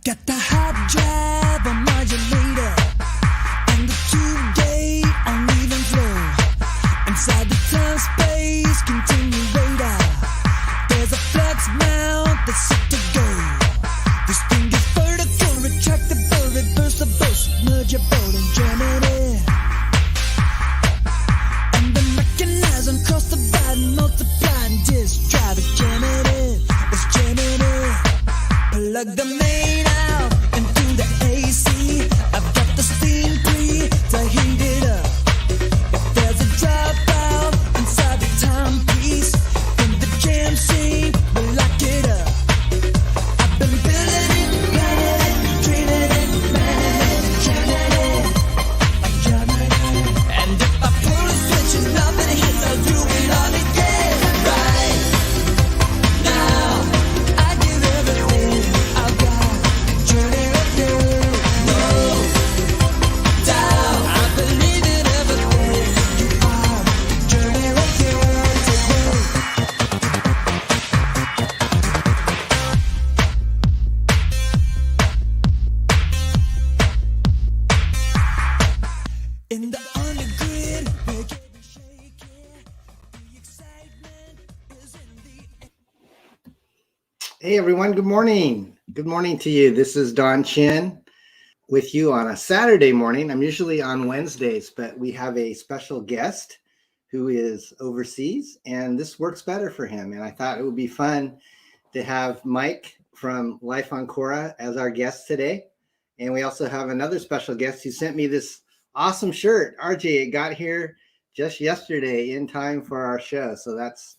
Got the hard drive on modulator and the two-gate on even flow. Inside the time-space continuator, there's a flex mount that's set to go. This thing is vertical, retractable, reversible, submergible, and Germany. And the mechanism cross divide and multiply and disk drive. It's Germany, it's Germany. Plug the main out into the AC. I've got the steam pre to heat it up. If there's a dropout inside the timepiece, then the jam scene will lock it up. I've been building it, planning it, dreaming it, manning it, jamming it, I'm jamming it. And if I pull a switch and nothing hits, I'll do it all again. Right now, I give everything I've got. Journey again, no doubt. I believe in everything you are. Journey again, today. In the undergrid, make it and shake it. The excitement is in the air. Hey everyone, good morning. Good morning to you. This is Don Chin with you on a Saturday morning. I'm usually on Wednesdays, but we have a special guest who is overseas and this works better for him. And I thought it would be fun to have Mike from Life on Cora as our guest today. And we also have another special guest who sent me this awesome shirt. RJ, it got here just yesterday in time for our show. So that's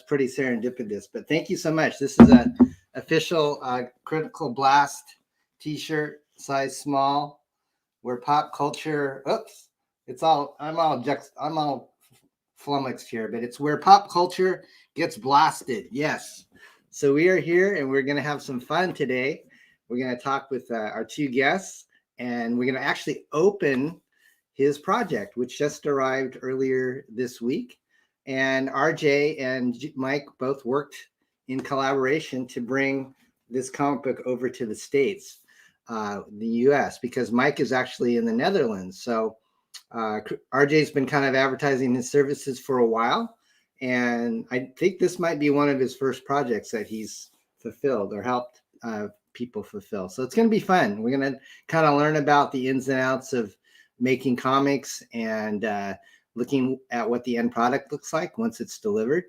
pretty serendipitous, but thank you so much. This is a official Critical Blast t-shirt, size small. We're pop culture. Oops, I'm all flummoxed here, but it's where pop culture gets blasted. Yes. So we are here and we're going to have some fun today. We're going to talk with our two guests and we're going to actually open his project, which just arrived earlier this week. And RJ and Mike both worked in collaboration to bring this comic book over to the States, the US, because Mike is actually in the Netherlands. So RJ's been kind of advertising his services for a while. And I think this might be one of his first projects that he's fulfilled or helped people fulfill. So it's going to be fun. We're going to kind of learn about the ins and outs of making comics and looking at what the end product looks like once it's delivered.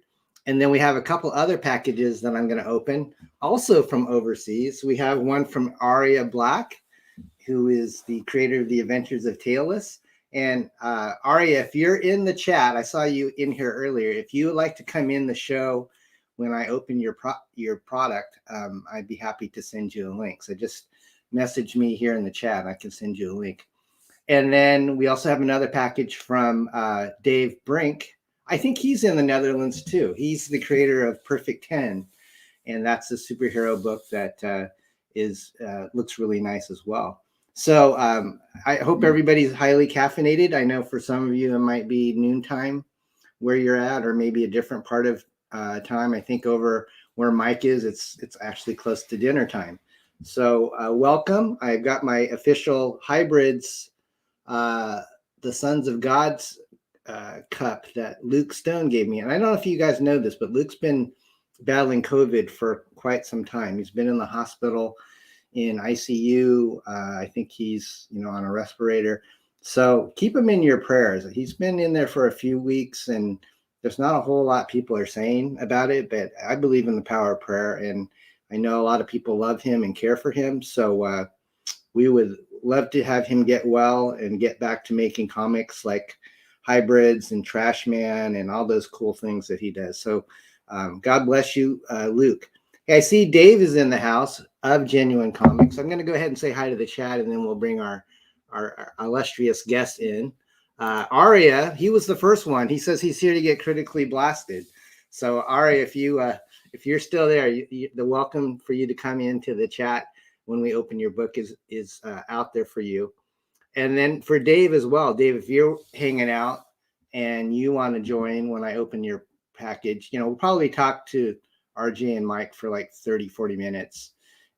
And then we have a couple other packages that I'm going to open also from overseas. We have one from Aria Black, who is the creator of The Adventures of Tailless. And Aria, if you're in the chat, I saw you in here earlier. If you would like to come in the show when I open your product, I'd be happy to send you a link. So just message me here in the chat and I can send you a link. And then we also have another package from Dave Brink. I think he's in the Netherlands too. He's the creator of Perfect 10. And that's a superhero book that looks really nice as well. So I hope everybody's highly caffeinated. I know for some of you, it might be noontime where you're at, or maybe a different part of time. I think over where Mike is, it's actually close to dinner time. So welcome. I've got my official Hybrids the Sons of God's cup that Luke Stone gave me. And I don't know if you guys know this, but Luke's been battling COVID for quite some time. He's been in the hospital in ICU. I think he's, on a respirator. So keep him in your prayers. He's been in there for a few weeks and there's not a whole lot people are saying about it, but I believe in the power of prayer. And I know a lot of people love him and care for him. So we would love to have him get well and get back to making comics like Hybrids and Trash Man and all those cool things that he does. So God bless you, Luke. Hey, I see Dave is in the house of Genuine Comics. I'm going to go ahead and say hi to the chat and then we'll bring our illustrious guest in. Aria, he was the first one. He says he's here to get critically blasted. So Aria, if you're still there, the welcome for you to come into the chat when we open your book is out there for you. And then for Dave as well. Dave, if you're hanging out and you want to join when I open your package, we'll probably talk to RJ and Mike for like 30, 40 minutes.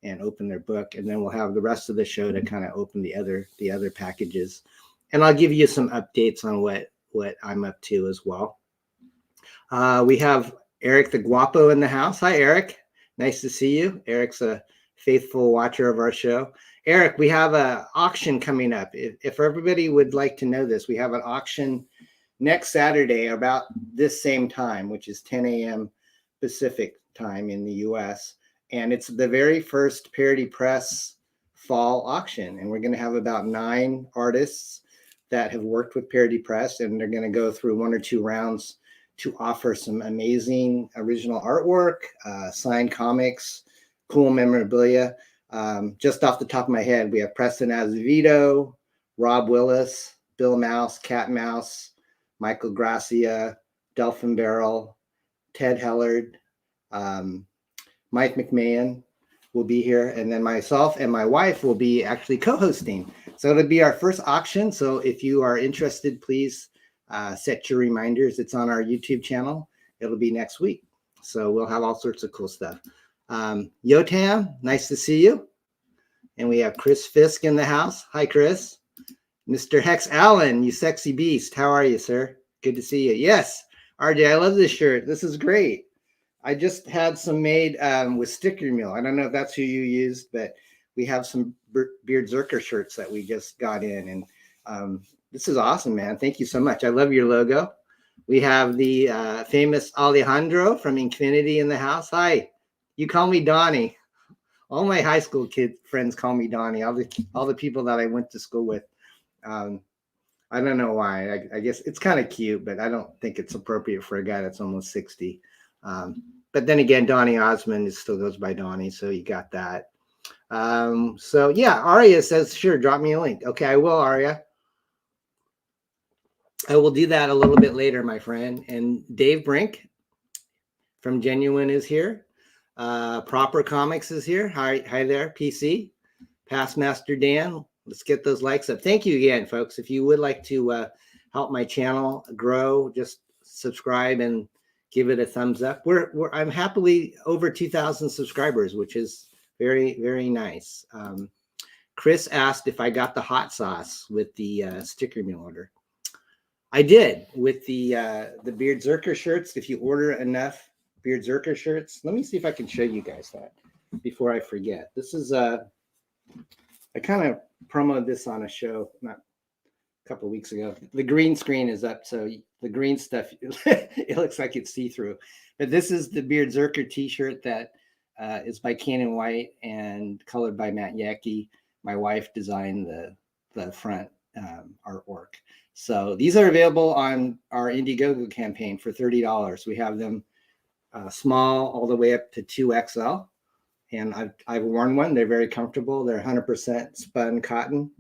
and open their book. And then we'll have the rest of the show to kind of open the other packages. And I'll give you some updates on what I'm up to as well. We have Eric the Guapo in the house. Hi, Eric. Nice to see you. Eric's a faithful watcher of our show. Eric, we have an auction coming up. If everybody would like to know this, we have an auction next Saturday about this same time, which is 10 a.m. Pacific time in the US. And it's the very first Parody Press fall auction. And we're going to have about 9 artists that have worked with Parody Press, and they're going to go through 1 or 2 rounds to offer some amazing original artwork, signed comics, cool memorabilia. Just off the top of my head, we have Preston Azevedo, Rob Willis, Bill Mouse, Cat Mouse, Michael Gracia, Delphin Barrel, Ted Hellard, Mike McMahon will be here, and then myself and my wife will be actually co-hosting. So it'll be our first auction. So if you are interested, please set your reminders. It's on our YouTube channel. It'll be next week. So we'll have all sorts of cool stuff. Yotam, nice to see you. And we have Chris Fisk in the house. Hi, Chris. Mr. Hex Allen, you sexy beast. How are you, sir? Good to see you. Yes, RJ, I love this shirt. This is great. I just had some made with sticker meal. I don't know if that's who you used, but we have some BEARDZZERKER shirts that we just got in. And this is awesome, man. Thank you so much. I love your logo. We have the famous Alejandro from Infinity in the house. Hi. You call me Donnie. All my high school friends call me Donnie. All the people that I went to school with. I don't know why. I guess it's kind of cute, but I don't think it's appropriate for a guy that's almost 60. But then again, Donnie Osmond still goes by Donnie, so you got that. So yeah, Aria says, sure, drop me a link. Okay, I will, Aria. I will do that a little bit later, my friend. And Dave Brink from Genuine is here. Proper Comics is here. Hi there, PC. Past Master Dan. Let's get those likes up. Thank you again, folks. If you would like to help my channel grow, just subscribe and give it a thumbs up. I'm happily over 2,000 subscribers, which is very, very nice. Chris asked if I got the hot sauce with the sticker meal order. I did with the BEARDZZERKER shirts. If you order enough BEARDZZERKER shirts, let me see if I can show you guys that before I forget. This is I kind of promoted this on a show not a couple of weeks ago. The green screen is up, so the green stuff it looks like it's see-through. But this is the BEARDZZERKER T-shirt that is by Cannon White and colored by Matt Yackey. My wife designed the front artwork. So these are available on our Indiegogo campaign for $30. We have them small all the way up to 2XL. And I've worn one. They're very comfortable. They're 100% spun cotton.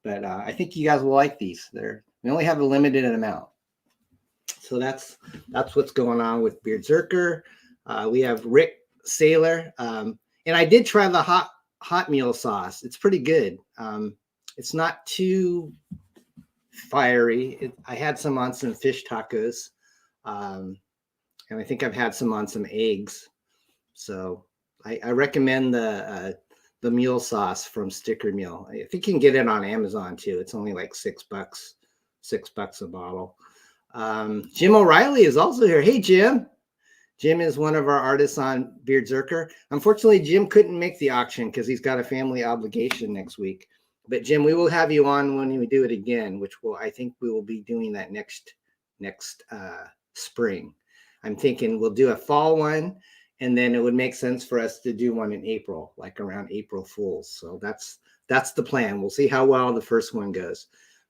But I think you guys will like these. We only have a limited amount. So that's what's going on with BEARDZZERKER. We have Rick Saylor. And I did try the hot meal sauce. It's pretty good. It's not too fiery. I had some on some fish tacos. And I think I've had some on some eggs. So I recommend the mule sauce from Sticker Meal. I think you can get it on Amazon too. It's only like $6 a bottle. Jim O'Reilly is also here. Hey, Jim. Jim is one of our artists on BEARDZZERKER. Unfortunately, Jim couldn't make the auction because he's got a family obligation next week. But Jim, we will have you on when we do it again, which I think we will be doing that next spring. I'm thinking we'll do a fall one, and then it would make sense for us to do one in April, like around April Fools. So that's the plan. We'll see how well the first one goes.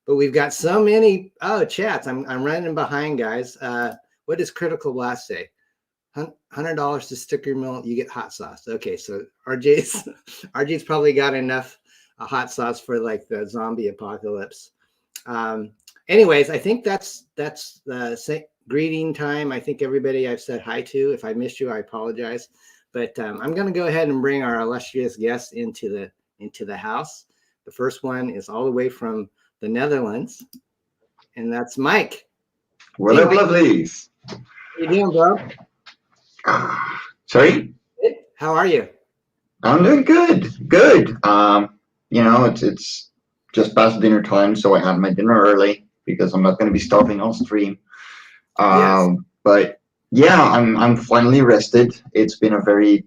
But we've got so many chats. I'm running behind, guys. What does Critical Blast say? $100 to Sticker Mill, you get hot sauce. Okay, so RJ's probably got enough hot sauce for like the zombie apocalypse. Anyways, I think that's the greeting time. I think everybody I've said hi to. If I missed you, I apologize. But I'm going to go ahead and bring our illustrious guests into the house. The first one is all the way from the Netherlands, and that's Mike. What up, lovelies? How you doing, bro? Sorry? How are you? I'm doing good. Good. It's just past dinner time, so I had my dinner early because I'm not going to be starving on stream. Yes. But yeah, I'm finally rested. It's been a very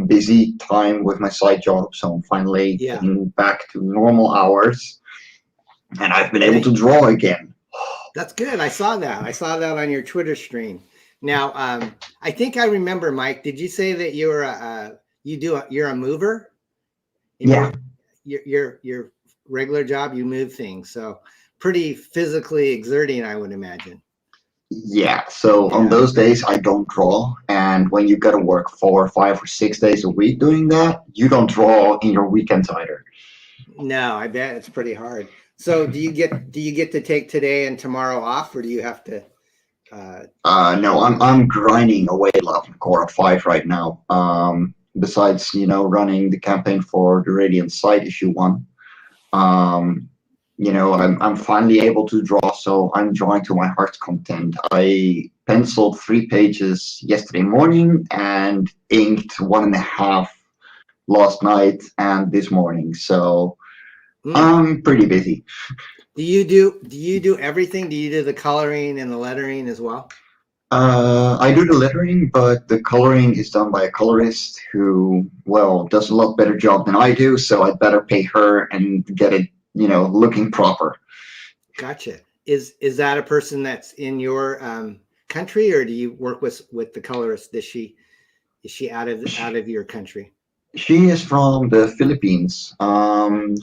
busy time with my side job, so I'm finally Yeah. getting back to normal hours, and I've been able Yeah. to draw again. That's good. I saw that. I saw that on your Twitter stream. Now, I think I remember, Mike. Did you say that you're a mover in Yeah. your regular job? You move things, so pretty physically exerting, I would imagine. Yeah, so on Yeah. those days I don't draw, and when you gotta work 4, 5, or 6 days a week doing that, you don't draw in your weekends either. No, I bet it's pretty hard. So, do you get to take today and tomorrow off, or do you have to? No, I'm grinding away at on Cora 5 right now. Besides, running the campaign for the Radiant side issue 1. Um, I'm finally able to draw, so I'm drawing to my heart's content. I penciled 3 pages yesterday morning and inked 1.5 last night and this morning, so I'm pretty busy. Do you do everything? Do you do the coloring and the lettering as well? I do the lettering, but the coloring is done by a colorist who, well, does a lot better job than I do, so I'd better pay her and get it, looking proper. Gotcha. Is that a person that's in your country, or do you work with the colorist? Is she out of your country? She is from the Philippines.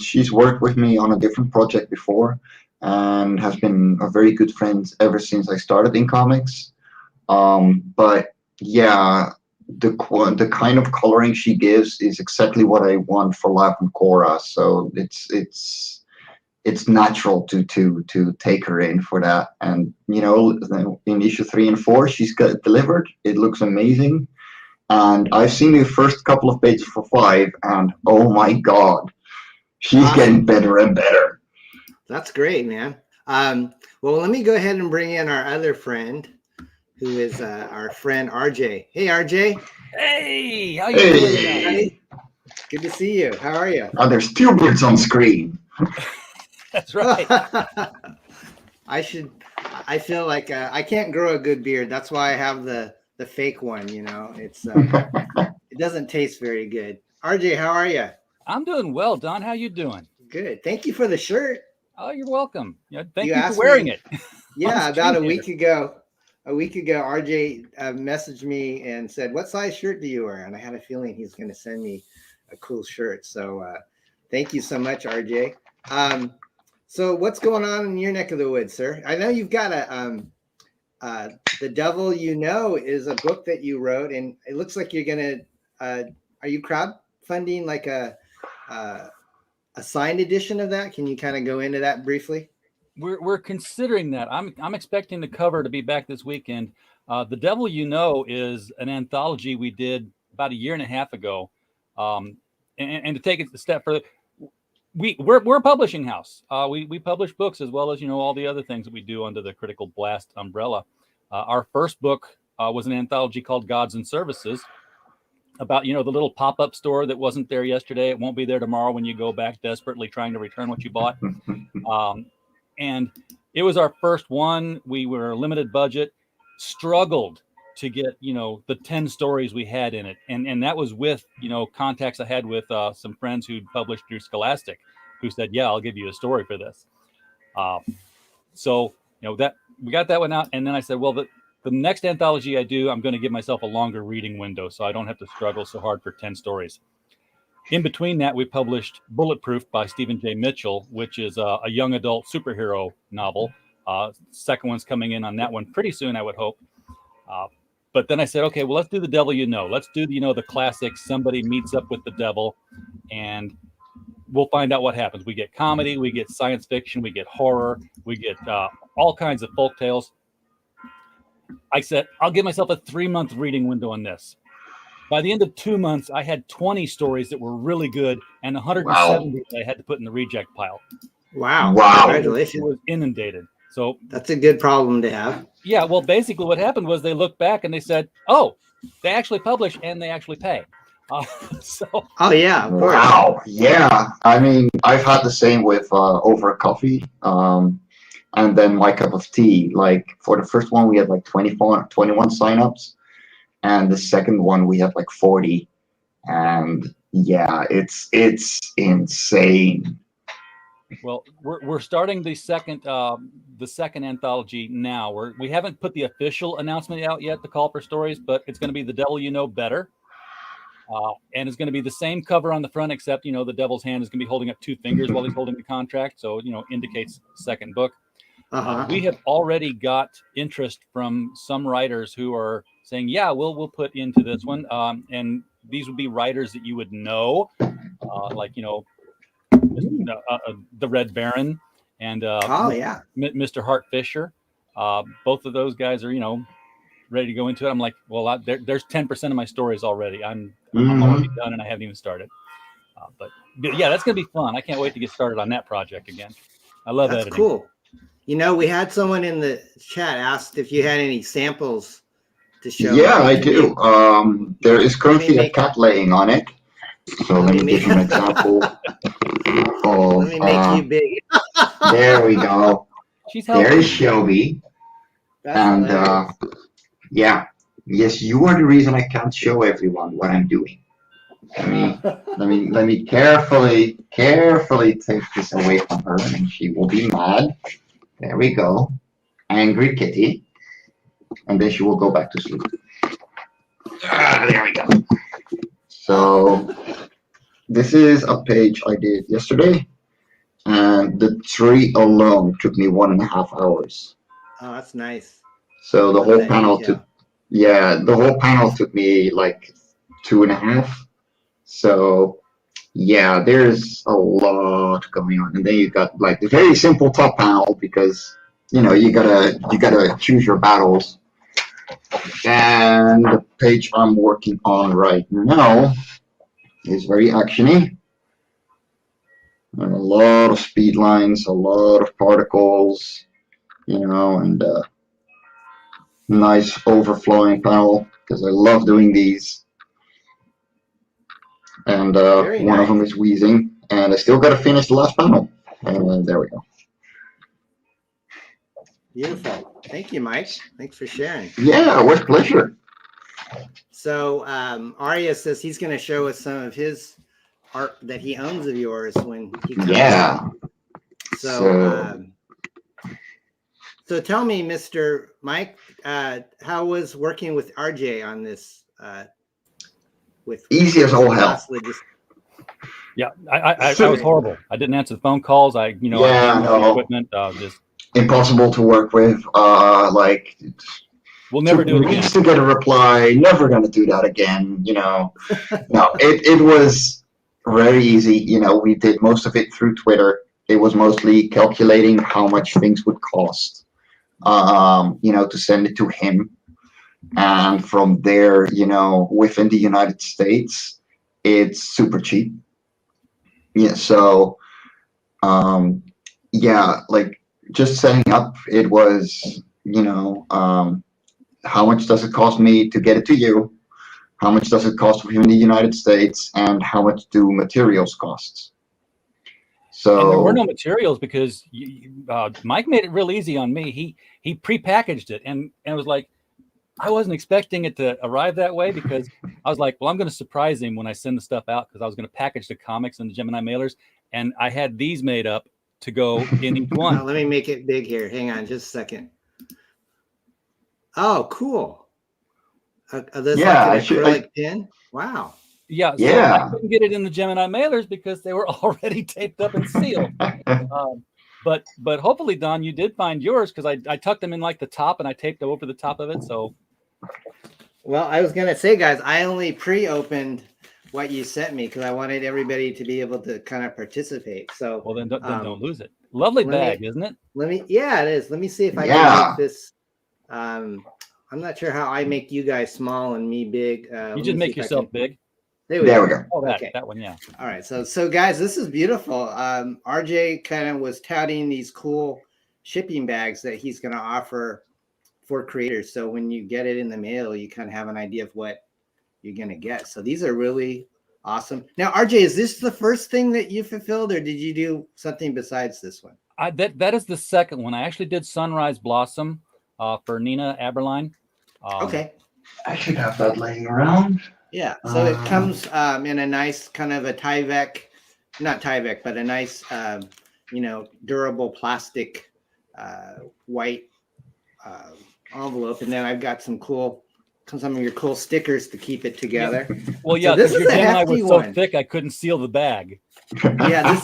She's worked with me on a different project before and has been a very good friend ever since I started in comics. But yeah, the kind of coloring she gives is exactly what I want for Life on Cora. So it's natural to take her in for that. And in issue 3 and 4, she's got it delivered. It looks amazing. And I've seen the first couple of pages for 5, and oh my god, she's getting better and better. That's great, man. Well, let me go ahead and bring in our other friend, who is our friend RJ. Hey, RJ. Hey, how you doing, buddy? Good to see you. How are you? Oh, there's 2 birds on screen. That's right. I feel like I can't grow a good beard. That's why I have the fake one. It's it doesn't taste very good. RJ, how are you? I'm doing well, Don. How you doing? Good. Thank you for the shirt. Oh, you're welcome. Thank You you for asked wearing me- it. Yeah, On about a stream week ago, RJ messaged me and said, "What size shirt do you wear?" And I had a feeling he's going to send me a cool shirt. So thank you so much, RJ. So what's going on in your neck of the woods, sir? I know you've got The Devil You Know is a book that you wrote, and it looks like you're going to, are you crowdfunding like a signed edition of that? Can you kind of go into that briefly? We're considering that. I'm expecting the cover to be back this weekend. The Devil You Know is an anthology we did about 1.5 years ago, and to take it a step further, we're a publishing house. We publish books as well as all the other things that we do under the Critical Blast umbrella. Our first book was an anthology called Gods and Services, about the little pop-up store that wasn't there yesterday. It won't be there tomorrow when you go back desperately trying to return what you bought. And it was our first one. We were a limited budget, struggled to get the 10 stories we had in it, and that was with contacts I had with some friends who'd published through Scholastic, who said, "Yeah, I'll give you a story for this." So that we got that one out, and then I said, "Well, the next anthology I do, I'm going to give myself a longer reading window, so I don't have to struggle so hard for 10 stories." In between that, we published Bulletproof by Stephen J. Mitchell, which is a young adult superhero novel. Second one's coming in on that one pretty soon, I would hope. But then I said, okay, well, let's do The Devil You Know. Let's do the classic. Somebody meets up with the devil, and we'll find out what happens. We get comedy, we get science fiction, we get horror, we get all kinds of folk tales. I said, I'll give myself a 3-month reading window on this. By the end of 2 months, I had 20 stories that were really good and 170 that I had to put in the reject pile. Wow. Congratulations. It was inundated. So that's a good problem to have. Yeah, well, basically what happened was they looked back and they said, oh, they actually publish and they actually pay. So Oh yeah, of course. Wow. Yeah. I mean, I've had the same with over coffee. And then my cup of tea. Like for the first one, we had like 24, 21 signups, and the second one we had like 40. And yeah, it's insane. well, we're starting the second anthology now. We haven't put the official announcement out yet, the call for stories, but it's going to be The Devil You Know Better. And it's going to be the same cover on the front, except, the devil's hand is going to be holding up two fingers while he's holding the contract. So, indicates second book. We have already got interest from some writers who are saying, yeah, we'll put into this one. And these would be writers that you would know, like, the Red Baron and Mr. Hart Fisher. Both of those guys are, ready to go into it. I'm like, well, there's 10% of my stories already. I'm already done, and I haven't even started. But yeah, that's gonna be fun. I can't wait to get started on that project again. I love editing. That's cool. We had someone in the chat asked if you had any samples to show. Yeah, I do. There is currently a cat laying on it. So let me give you an example. Let me make you big. There we go. She's helping. There is Shelby. That's and yeah, yes, you are the reason I can't show everyone what I'm doing. Let me carefully take this away from her, and she will be mad. There we go. Angry kitty. And then she will go back to sleep. There we go. So this is a page I did yesterday, and the tree alone took me 1.5 hours. Oh, that's nice. So the whole panel took me like 2.5. So yeah, there's a lot going on, and then you got like the very simple top panel because you gotta choose your battles. And the page I'm working on right now is very actiony. And a lot of speed lines, a lot of particles, and nice overflowing panel because I love doing these. And one of them is wheezing, and I still got to finish the last panel. And there we go. Beautiful. Thank you, Mike. Thanks for sharing. Yeah, with pleasure. So Aria says he's going to show us some of his art that he owns of yours when he comes. Yeah. So tell me, Mr. Mike, how was working with RJ on this? Easy as all hell. Yeah, I was horrible. I didn't answer the phone calls. I the equipment. Just impossible to work with. We'll never do it again. Weeks to get a reply. Never gonna do that again. No, it was very easy. We did most of it through Twitter. It was mostly calculating how much things would cost, to send it to him. And from there, within the United States, it's super cheap. Yeah, so, like just setting up, it was, how much does it cost me to get it to you? How much does it cost within the United States? And how much do materials cost? So and there were no materials because Mike made it real easy on me. He prepackaged it and it was like, I wasn't expecting it to arrive that way because I was like, well, I'm going to surprise him when I send the stuff out because I was going to package the comics and the Gemini mailers. And I had these made up to go in each one. Now, let me make it big here. Hang on just a second. Oh, cool. This like an acrylic pin? Wow. Yeah. So I couldn't get it in the Gemini mailers because they were already taped up and sealed. But hopefully, Don, you did find yours because I tucked them in like the top and I taped them over the top of it. So, well, I was gonna say, guys, I only pre-opened what you sent me because I wanted everybody to be able to kind of participate. So, well, then don't lose it. Lovely bag, isn't it? Yeah, it is. Let me see if I can make this. I'm not sure how I make you guys small and me big. You just make yourself big. There we go. Oh, that one, yeah. All right, so guys, this is beautiful. RJ kind of was touting these cool shipping bags that he's going to offer for creators. So when you get it in the mail, you kind of have an idea of what you're gonna get. So these are really awesome. Now, RJ, is this the first thing that you fulfilled, or did you do something besides this one? That is the second one. I actually did Sunrise Blossom for Nina Aberline. Okay. I should have that laying around. Yeah. So it comes in a nice kind of a Tyvek, not Tyvek, but a nice, durable plastic white envelope. And then I've got some of your cool stickers to keep it together. Well, yeah, so this is your a Gemini hefty was so one. thick I couldn't seal the bag. Yeah,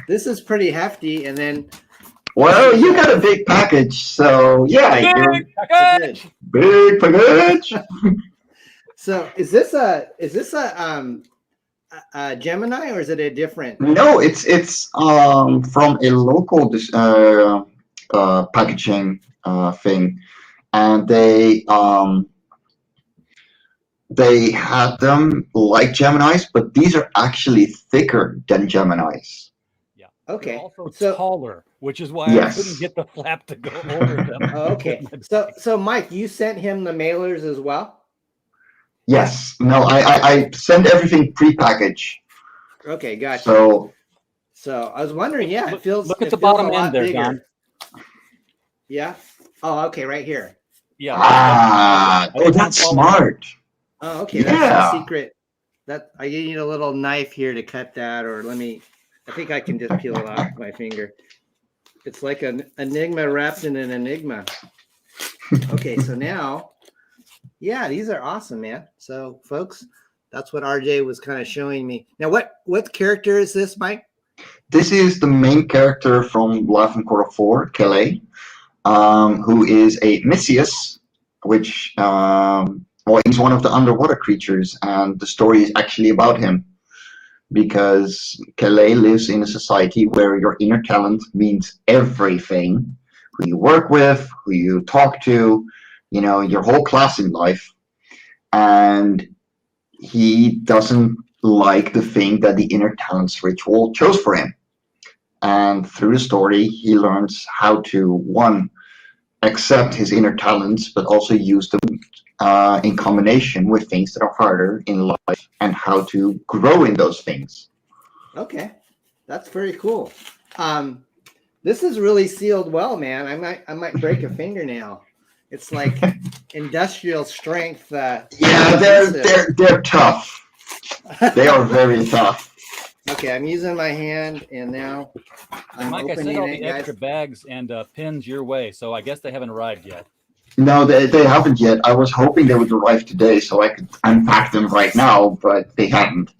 this is pretty hefty. And then, well, you got a big package, so yeah, big package. So is this a Gemini, or is it a different? No, it's from a local packaging thing, and they had them like Geminis, but these are actually thicker than Geminis. Yeah. Okay. They're also taller, which is why I couldn't get the flap to go over them. Oh, okay. So Mike, you sent him the mailers as well? Yes. No, I send everything pre-packaged. Okay, gotcha. So I was wondering, yeah, it feels. Look at the bottom end there, bigger. Don. Yeah. Oh, okay, right here. Yeah. Oh, that's smart. Oh, okay. That's the secret. That I need a little knife here to cut that, or I think I can just peel it off my finger. It's like an enigma wrapped in an enigma. Okay, so now, yeah, these are awesome, man. So, folks, that's what RJ was kind of showing me. Now, what character is this, Mike? This is the main character from Life on Cora 4, Kelly, who is a Mysius, which he's one of the underwater creatures, and the story is actually about him. Because Kelly lives in a society where your inner talent means everything. Who you work with, who you talk to, your whole class in life. And he doesn't like the thing that the inner talents ritual chose for him. And through the story, he learns how to, one, accept his inner talents, but also use them in combination with things that are harder in life, and how to grow in those things. Okay, that's very cool. This is really sealed well, man. I might break a fingernail. It's like industrial strength. Yeah, they're tough. They are very tough. Okay, I'm using my hand, and now I'm Mike, I sent opening all it, the extra bags and pins your way, so I guess they haven't arrived yet. No, they haven't yet. I was hoping they would arrive today so I could unpack them right now, but they haven't.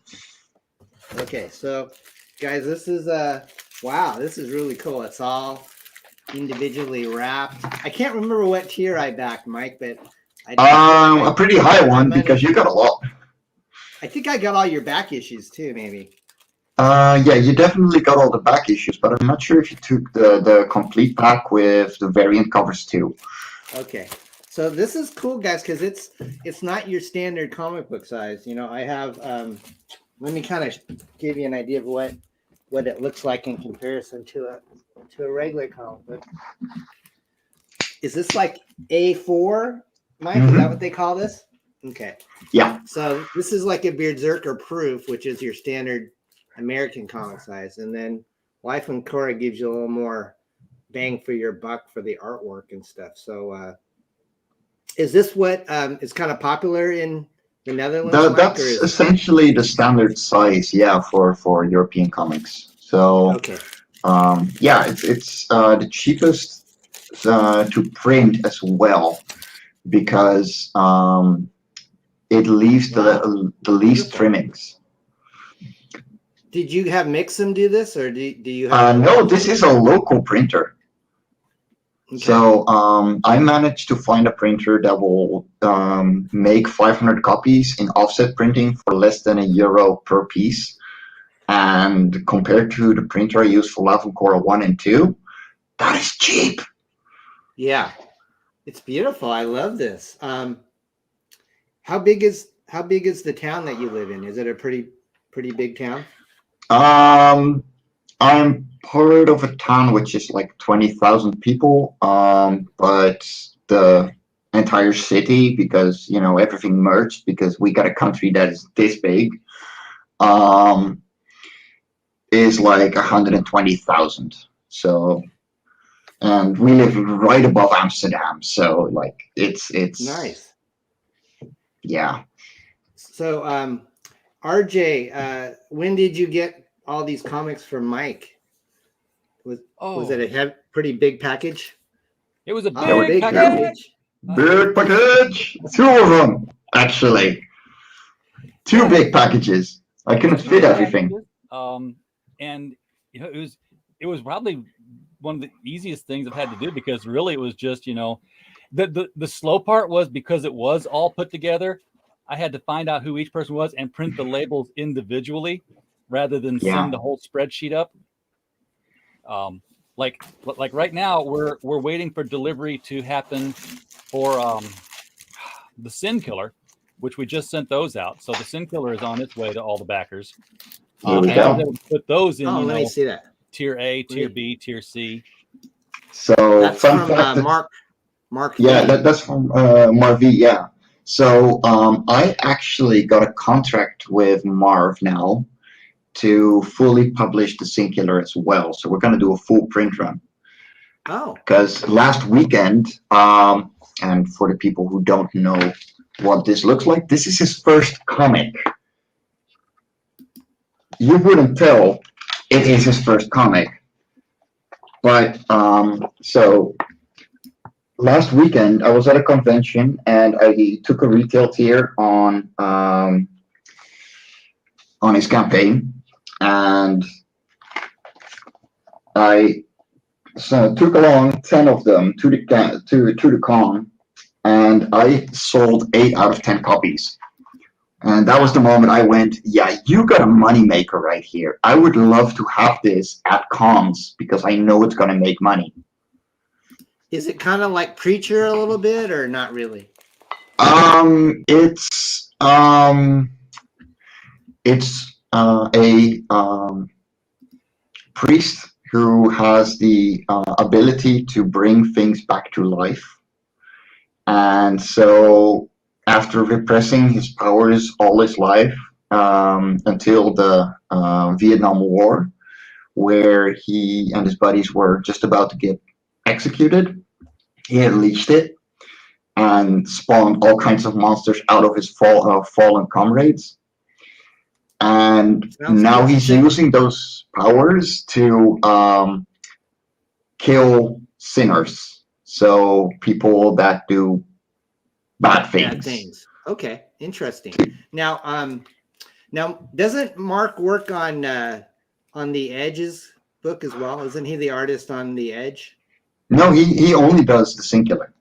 Okay, so guys, this is wow, this is really cool. It's all individually wrapped. I can't remember what tier I backed, Mike, but a pretty high one because you got a lot. I think I got all your back issues too, maybe. Yeah, you definitely got all the back issues, but I'm not sure if you took the complete pack with the variant covers too. Okay, so this is cool, guys, because it's not your standard comic book size. I have let me kind of give you an idea of what it looks like in comparison to a regular comic book. Is this like A4, Mike? Mm-hmm. Is that what they call this? Okay. Yeah. So this is like a BEARDZZERKER proof, which is your standard American comic size, and then Life on Cora gives you a little more bang for your buck for the artwork and stuff. So is this what is kind of popular in the Netherlands? That's essentially the standard size, yeah, for European comics. So okay. Yeah, it's the cheapest to print as well, because it leaves the least trimmings. Did you have Mixam do this, or do you have? No, this is a local printer. Okay. So I managed to find a printer that will make 500 copies in offset printing for less than €1 per piece. And compared to the printer I use for Life on Cora 1 and 2, that is cheap. Yeah, it's beautiful. I love this. How big is the town that you live in? Is it a pretty big town? I'm part of a town which is like 20,000 people, but the entire city because everything merged because we got a country that is this big. Is like 120,000. So, and we live right above Amsterdam, so like it's Nice. Yeah. So, RJ, when did you get all these comics from Mike? Was it a pretty big package? It was a were big package. Big package. 2 of them, actually. 2 big packages. I couldn't fit everything. And it was probably one of the easiest things I've had to do because really it was just the slow part was because it was all put together. I had to find out who each person was and print the labels individually rather than send the whole spreadsheet up. Like right now we're waiting for delivery to happen for the Sin Killer, which we just sent those out. So the Sin Killer is on its way to all the backers. Here we I go. was able to put those in, let me see that. Tier A, Tier B, Tier C. So that's from Mark. Yeah, that's from Marv. Yeah. So I actually got a contract with Marv now to fully publish the Sin Killer as well. So we're going to do a full print run. Oh. Because last weekend, and for the people who don't know what this looks like, this is his first comic. You wouldn't tell it is his first comic. But so last weekend I was at a convention and I took a retail tier on his campaign, and I took along 10 of them to the con, and I sold 8 out of 10 copies. And that was the moment I went, yeah, you got a moneymaker right here. I would love to have this at cons because I know it's going to make money. Is it kind of like Preacher a little bit or not really? It's a priest who has the ability to bring things back to life. And so after repressing his powers all his life until the Vietnam War, where he and his buddies were just about to get executed, he unleashed it and spawned all kinds of monsters out of his fallen comrades. And now he's using those powers to kill sinners. So people that do bad things. Okay, interesting. Now, doesn't Mark work on the Edge's book as well? Isn't he the artist on the Edge? No, he only does the Sin Killer.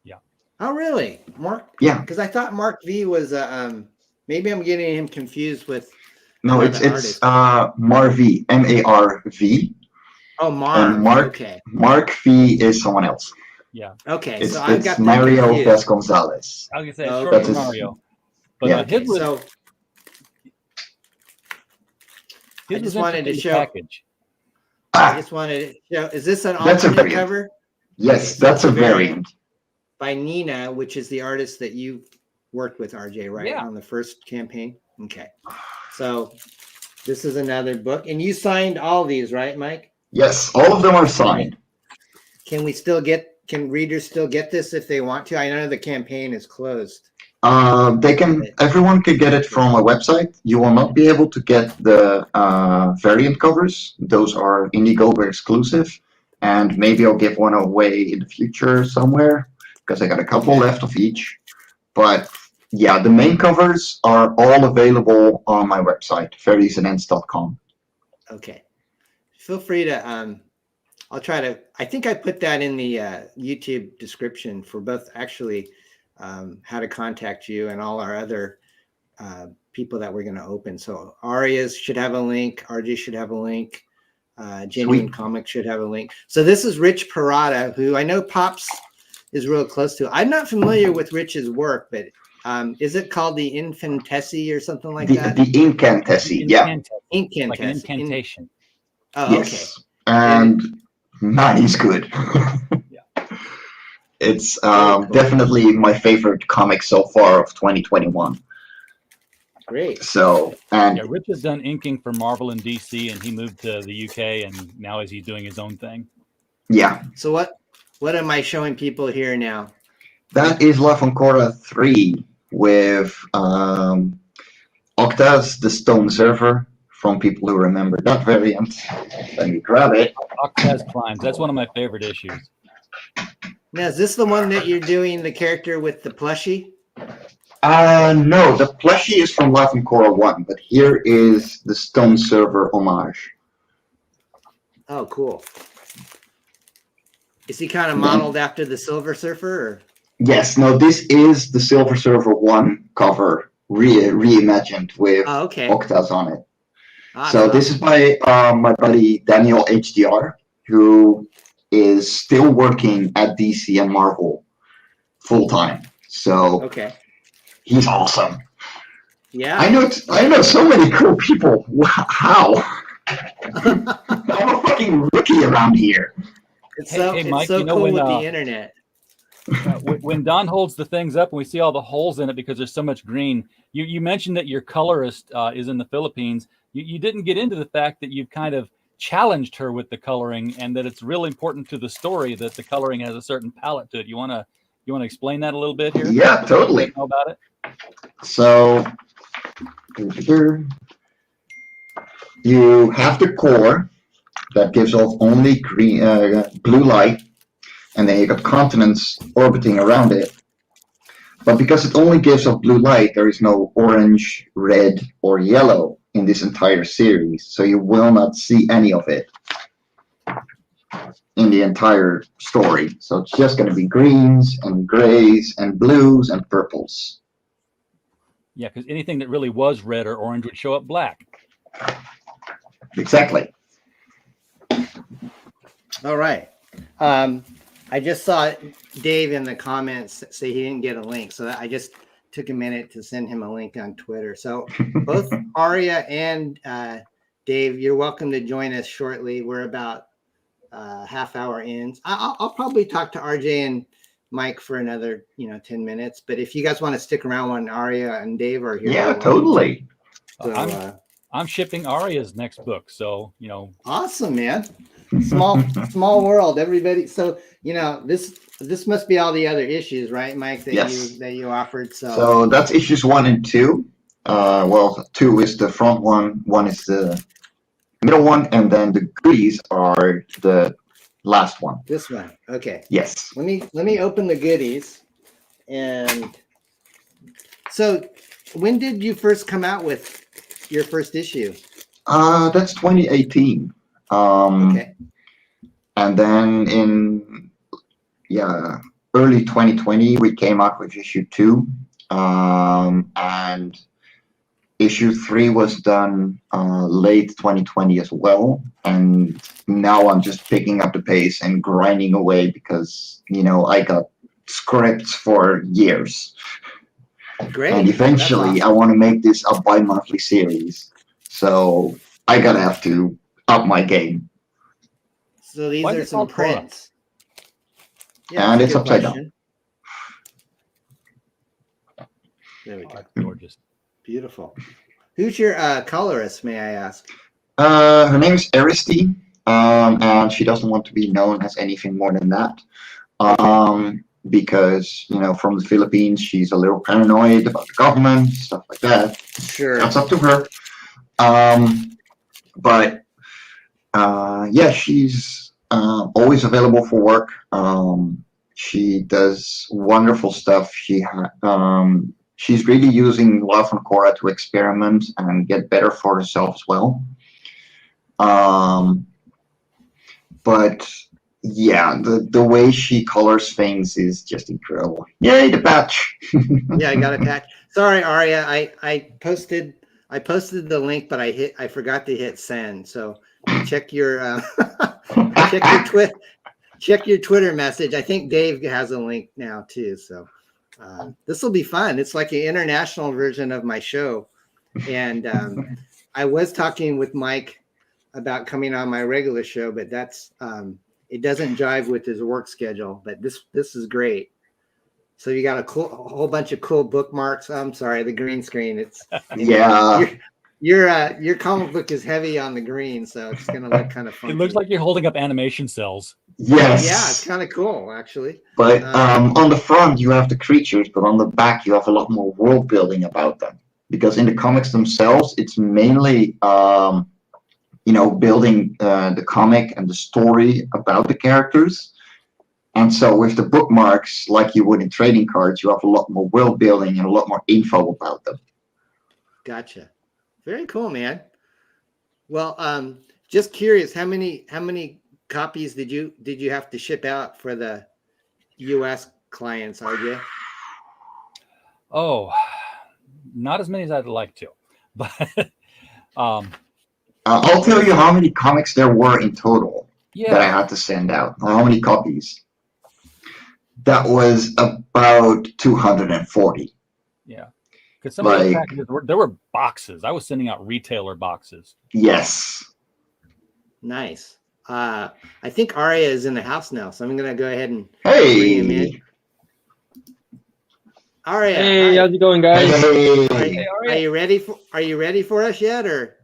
Yeah. Oh, really, Mark? Yeah. Because I thought Mark V was maybe I'm getting him confused with. No, it's Marv, M-A-R-V. Oh, Marv. And Mark. Okay. Mark V is someone else. Yeah. Okay. It's, so I've got Mario Vasconcelos. I was gonna say it's short for Mario. But yeah. His was, So I just wanted to show. Package. I just wanted to show. Is this an That's alternate cover? Yes, Okay, so that's a variant. By Nina, which is the artist that you worked with, RJ, right? Yeah. On the first campaign. Okay. So this is another book. And you signed all these, right, Mike? Yes, all of them are signed. Can readers still get this if they want to? I know the campaign is closed. Everyone can get it from a website. You will not be able to get the variant covers. Those are Indiegogo exclusive. And maybe I'll give one away in the future somewhere because I got a couple left of each. But yeah, the main covers are all available on my website, fairiesandsends.com. Okay. Feel free to, I'll try to, I think I put that in the YouTube description for both actually how to contact you and all our other people that we're going to open. So Aria's should have a link. RJ should have a link. Genuine Comics should have a link. So this is Rich Parada, who I know Pops is real close to. I'm not familiar with Rich's work, but is it called the Infantessi or something like that? The Incantessi, yeah. Incantessi. Like an incantation. Oh, yes. Okay. And man, he's good. Yeah. It's Very cool. definitely my favorite comic so far of 2021. Great. So, and Yeah, Rich has done inking for Marvel and DC, and he moved to the UK, and now he's doing his own thing. yeah, So what am I showing people here now? that is On CORA 3 with Octas, the Stone Server, from people who remember that variant. Let me grab it. Octaz Climbs. That's one of my favorite issues. Now, is this the one that you're doing the character with the plushie? No, the plushie is from On CORA 1, but here is the Stone Server homage. Oh, cool. Is he kind of modeled after the Silver Surfer? Or? Yes, no, this is the Silver Surfer 1 cover reimagined with Octas on it. So this is by my buddy Daniel HDR, who is still working at DC and Marvel full time. So he's awesome. Yeah, I know so many cool people. How? I'm a fucking rookie around here. It's Mike, so you know, cool when, with the internet. When Don holds the things up and we see all the holes in it because there's so much green, you mentioned that your colorist is in the Philippines. You didn't get into the fact that you've kind of challenged her with the coloring, and that it's really important to the story that the coloring has a certain palette to it. You want to explain that a little bit here? Yeah, totally. How about it? So you have the core that gives off only green, blue light, and then you got continents orbiting around it. But because it only gives off blue light, there is no orange, red, or yellow in this entire series, so you will not see any of it in the entire story. So it's just going to be greens and grays and blues and purples. Yeah, because anything that really was red or orange would show up black. Exactly. All right. I just saw Dave in the comments say he didn't get a link, so I just took a minute to send him a link on Twitter. So both Aria and Dave, you're welcome to join us shortly. We're about half hour in. I'll probably talk to RJ and Mike for another 10 minutes. But if you guys want to stick around when Aria and Dave are here, yeah, totally. So, I'm shipping Aria's next book, so awesome, man. Small world, everybody. So this must be all the other issues, right, Mike? That you offered. So that's issues 1 and 2. Well, 2 is the front one, 1 is the middle one, and then the goodies are the last one. This one, okay. Yes. Let me open the goodies. And so, when did you first come out with your first issue? That's 2018. Okay. And then in early 2020 we came out with issue 2, and issue 3 was done late 2020 as well. And now I'm just picking up the pace and grinding away because I got scripts for years. Great. And eventually I want to make this a bi-monthly series, so I gotta have to up my game. So these are some prints. Yeah, and it's upside down. There we go. Gorgeous. Beautiful. Who's your colorist, may I ask? Her name is Aristi, and she doesn't want to be known as anything more than that. Because, from the Philippines, she's a little paranoid about the government, stuff like that. Sure. That's up to her. But she's always available for work. She does wonderful stuff. She's really using Love and Cora to experiment and get better for herself as well. But yeah, the way she colors things is just incredible. Yay, the patch! Yeah, I got a patch. Sorry, Aria, I posted the link, but I forgot to hit send. So check your check your Twitter message. I think Dave has a link now too. So this will be fun. It's like an international version of my show. And I was talking with Mike about coming on my regular show, but that's it doesn't jive with his work schedule. But this is great. So you got a whole bunch of cool bookmarks. I'm sorry, the green screen. It's Yeah. Your comic book is heavy on the green, so it's gonna look kind of funky. It looks like you're holding up animation cells. Yes. Yeah, it's kind of cool actually. But on the front you have the creatures, but on the back you have a lot more world building about them. Because in the comics themselves, it's mainly building the comic and the story about the characters. And so with the bookmarks, like you would in trading cards, you have a lot more world building and a lot more info about them. Gotcha. Very cool, man. Well, just curious, how many copies did you have to ship out for the U.S. clients, RJ? Oh, not as many as I'd like to, but I'll tell you how many comics there were in total that I had to send out, or how many copies. That was about 240. Yeah. Because some of the packages there were boxes. I was sending out retailer boxes. Yes. Nice. I think Aria is in the house now, so I'm gonna go ahead and bring him in. Aria, hey, how's it going, guys? Hey. Are you ready for us yet, or?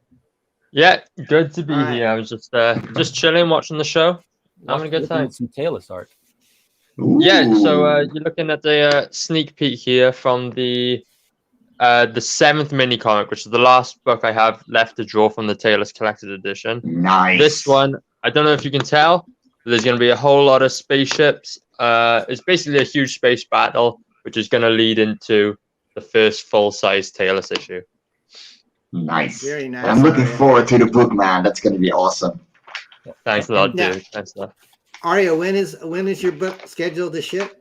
Yeah, good to be here. I was just chilling, watching the show, having a good time. Some Taylor's art. Ooh. Yeah, so you're looking at the sneak peek here from the 7th mini comic, which is the last book I have left to draw from the Taylor's Collected Edition. Nice. This one, I don't know if you can tell, but there's going to be a whole lot of spaceships. It's basically a huge space battle, which is going to lead into the first full-size Taylor's issue. Nice. Very nice. I'm looking forward to the book, man. That's going to be awesome. Thanks a lot, Yeah. dude. Thanks a lot. Aria, when is your book scheduled to ship?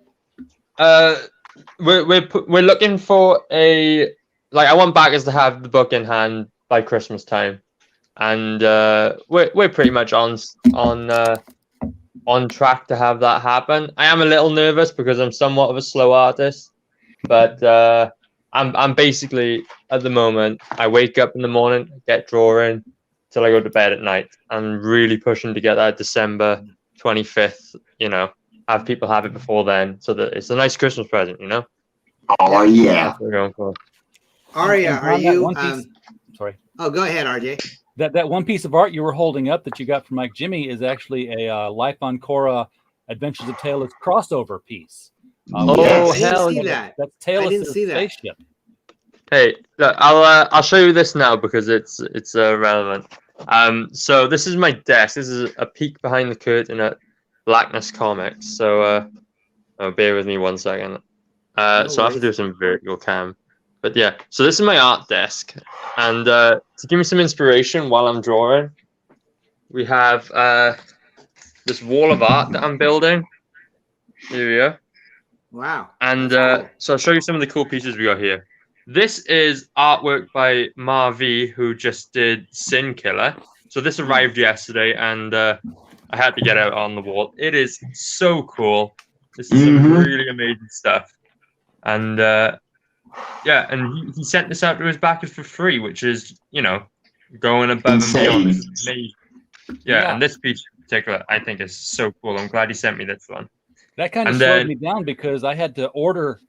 We're looking for I want backers to have the book in hand by Christmas time, and we're pretty much on track to have that happen. I am a little nervous because I'm somewhat of a slow artist, but I'm basically at the moment I wake up in the morning, get drawing till I go to bed at night. I'm really pushing to get that December 25th. Have people have it before then, so that it's a nice Christmas present. Oh yeah. That's what we're going for. Aria, are you? Sorry. Oh, go ahead, RJ. That one piece of art you were holding up that you got from Mike Jimmy is actually a Life on Cora Adventures of Taylor's crossover piece. Oh, yes, hell I didn't see yeah. that. That's I didn't Taylor's see that. spaceship. Hey, look, I'll show you this now because it's relevant. So this is my desk. This is a peek behind the curtain at Blackness Comics. So bear with me 1 second. So I have to do some vertical cam. But yeah, so this is my art desk. And to give me some inspiration while I'm drawing, we have this wall of art that I'm building. Here we go. Wow. And That's cool. so I'll show you some of the cool pieces we got here. This is artwork by Marvi, who just did Sin Killer. So this arrived yesterday, and I had to get it on the wall. It is so cool. This is some really amazing stuff. And yeah, and he sent this out to his backers for free, which is, going above and beyond. This is amazing. Yeah, and this piece in particular, I think is so cool. I'm glad he sent me this one. That kind of slowed me down because I had to order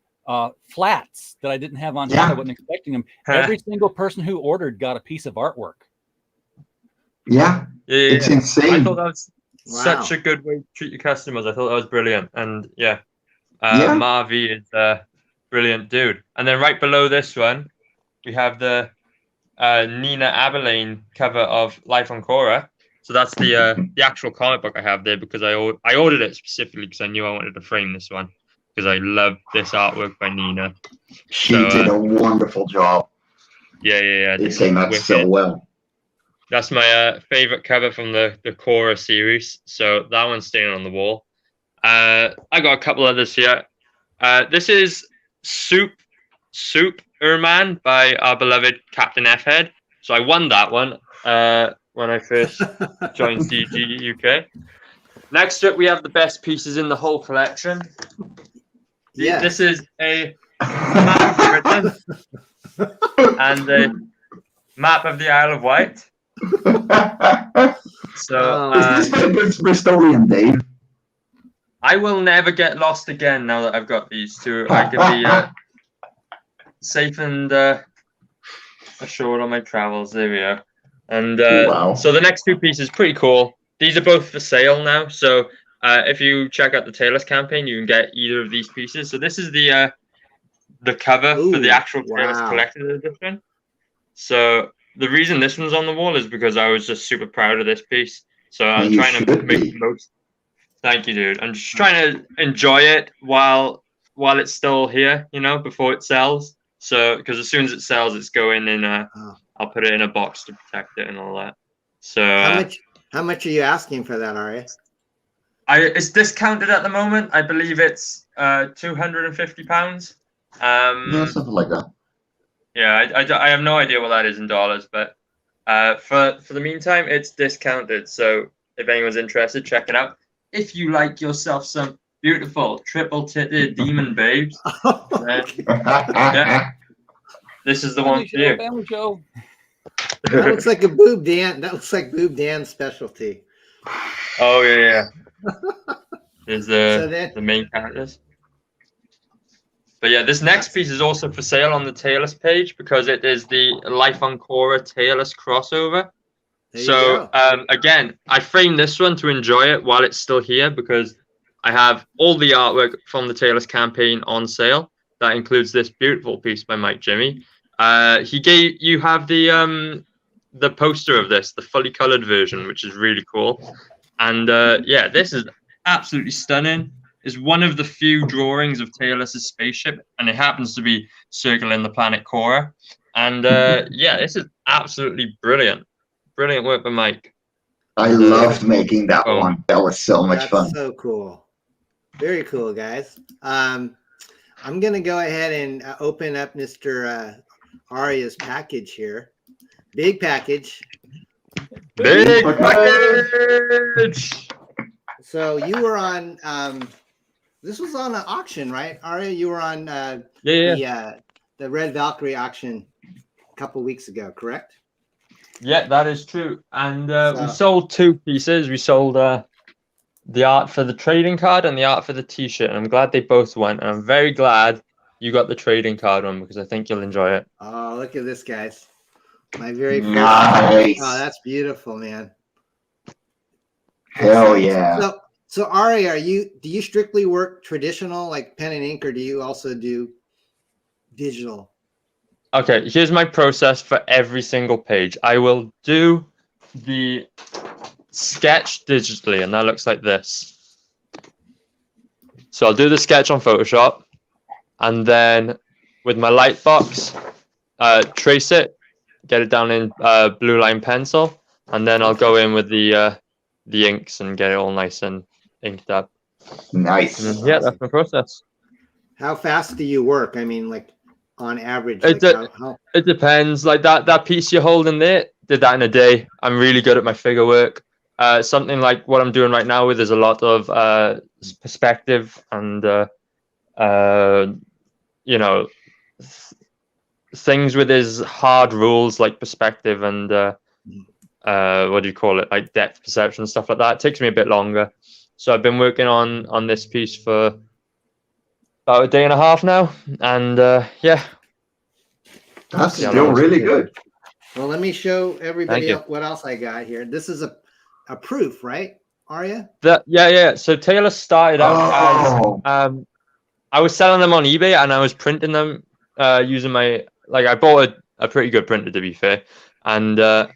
flats that I didn't have on hand. I wasn't expecting them. Every single person who ordered got a piece of artwork. Yeah, it's insane. I thought that was such a good way to treat your customers. I thought that was brilliant. And Marvi is a brilliant dude. And then right below this one, we have the Nina Aberlane cover of Life on Cora. So that's the actual comic book I have there because I ordered it specifically because I knew I wanted to frame this one because I love this artwork by Nina. She did a wonderful job. Yeah. They say that so well. That's my favorite cover from the Cora series. So that one's staying on the wall. I got a couple others here. This is Soup Urman by our beloved Captain F-Head. So I won that one when I first joined CG UK. Next up, we have the best pieces in the whole collection. Yeah. This is a map of Britain and a map of the Isle of Wight. So Is this against Bristolian Dave? I will never get lost again now that I've got these two. I can be safe and assured on my travels. There we go. And Wow. so the next two pieces, pretty cool. These are both for sale now. So if you check out the Taylor's campaign, you can get either of these pieces. So this is the cover for the actual Taylor's collector's edition. So the reason this one's on the wall is because I was just super proud of this piece. So I'm trying to make the most. Thank you, dude. I'm just trying to enjoy it while it's still here, you know, before it sells. So because as soon as it sells, it's going in. I'll put it in a box to protect it and all that. So how much are you asking for that, Aria? It's discounted at the moment. I believe it's £250. Yeah, something like that. Yeah, I have no idea what that is in dollars, but for the meantime, it's discounted. So if anyone's interested, check it out. If you like yourself some beautiful triple-titted demon babes, yeah, this is the one for you. Family show. That looks like a Boob Dan. That looks like Boob Dan's specialty. Oh yeah. There's the main characters. But yeah, this next piece is also for sale on the Taylor's page because it is the Life on Cora Taylor's crossover. So again, I framed this one to enjoy it while it's still here because I have all the artwork from the Taylor's campaign on sale. That includes this beautiful piece by Mike Jimmy. You have the poster of this, the fully colored version, which is really cool. And yeah, this is absolutely stunning. It's one of the few drawings of Taylor's spaceship, and it happens to be circling the planet Cora. And yeah, this is absolutely brilliant. Brilliant work by Mike. I loved making that one. That was so much fun. So cool. Very cool, guys. I'm going to go ahead and open up Mr. Aria's package here. Big package. Big package! So you were on, this was on an auction, right? Aria, you were on the Red Valkyrie auction a couple weeks ago, correct? Yeah, that is true. And we sold two pieces. We sold the art for the trading card and the art for the t-shirt. And I'm glad they both went. And I'm very glad you got the trading card one because I think you'll enjoy it. Oh, look at this, guys. My very first. Nice. Oh, that's beautiful, man. Hell yeah. So Aria, do you strictly work traditional like pen and ink, or do you also do digital? Okay, here's my process for every single page. I will do the sketch digitally, and that looks like this. So I'll do the sketch on Photoshop, and then with my light box, trace it, get it down in blue line pencil, and then I'll go in with the inks and get it all nice and inked up. Nice. And yeah, that's my process. How fast do you work? I mean, like on average, it depends. Like that piece you're holding there, did that in a day. I'm really good at my figure work. Something like what I'm doing right now with is a lot of perspective and you know, things with his hard rules like perspective and what do you call it, like depth perception, stuff like that. It takes me a bit longer. So I've been working on this piece for about a day and a half now, and yeah, that's still really good. Well, let me show everybody what else I got here. This is a proof, right, Aria? Yeah. So Taylor started out as I was selling them on eBay, and I was printing them using my I bought a pretty good printer, to be fair, and I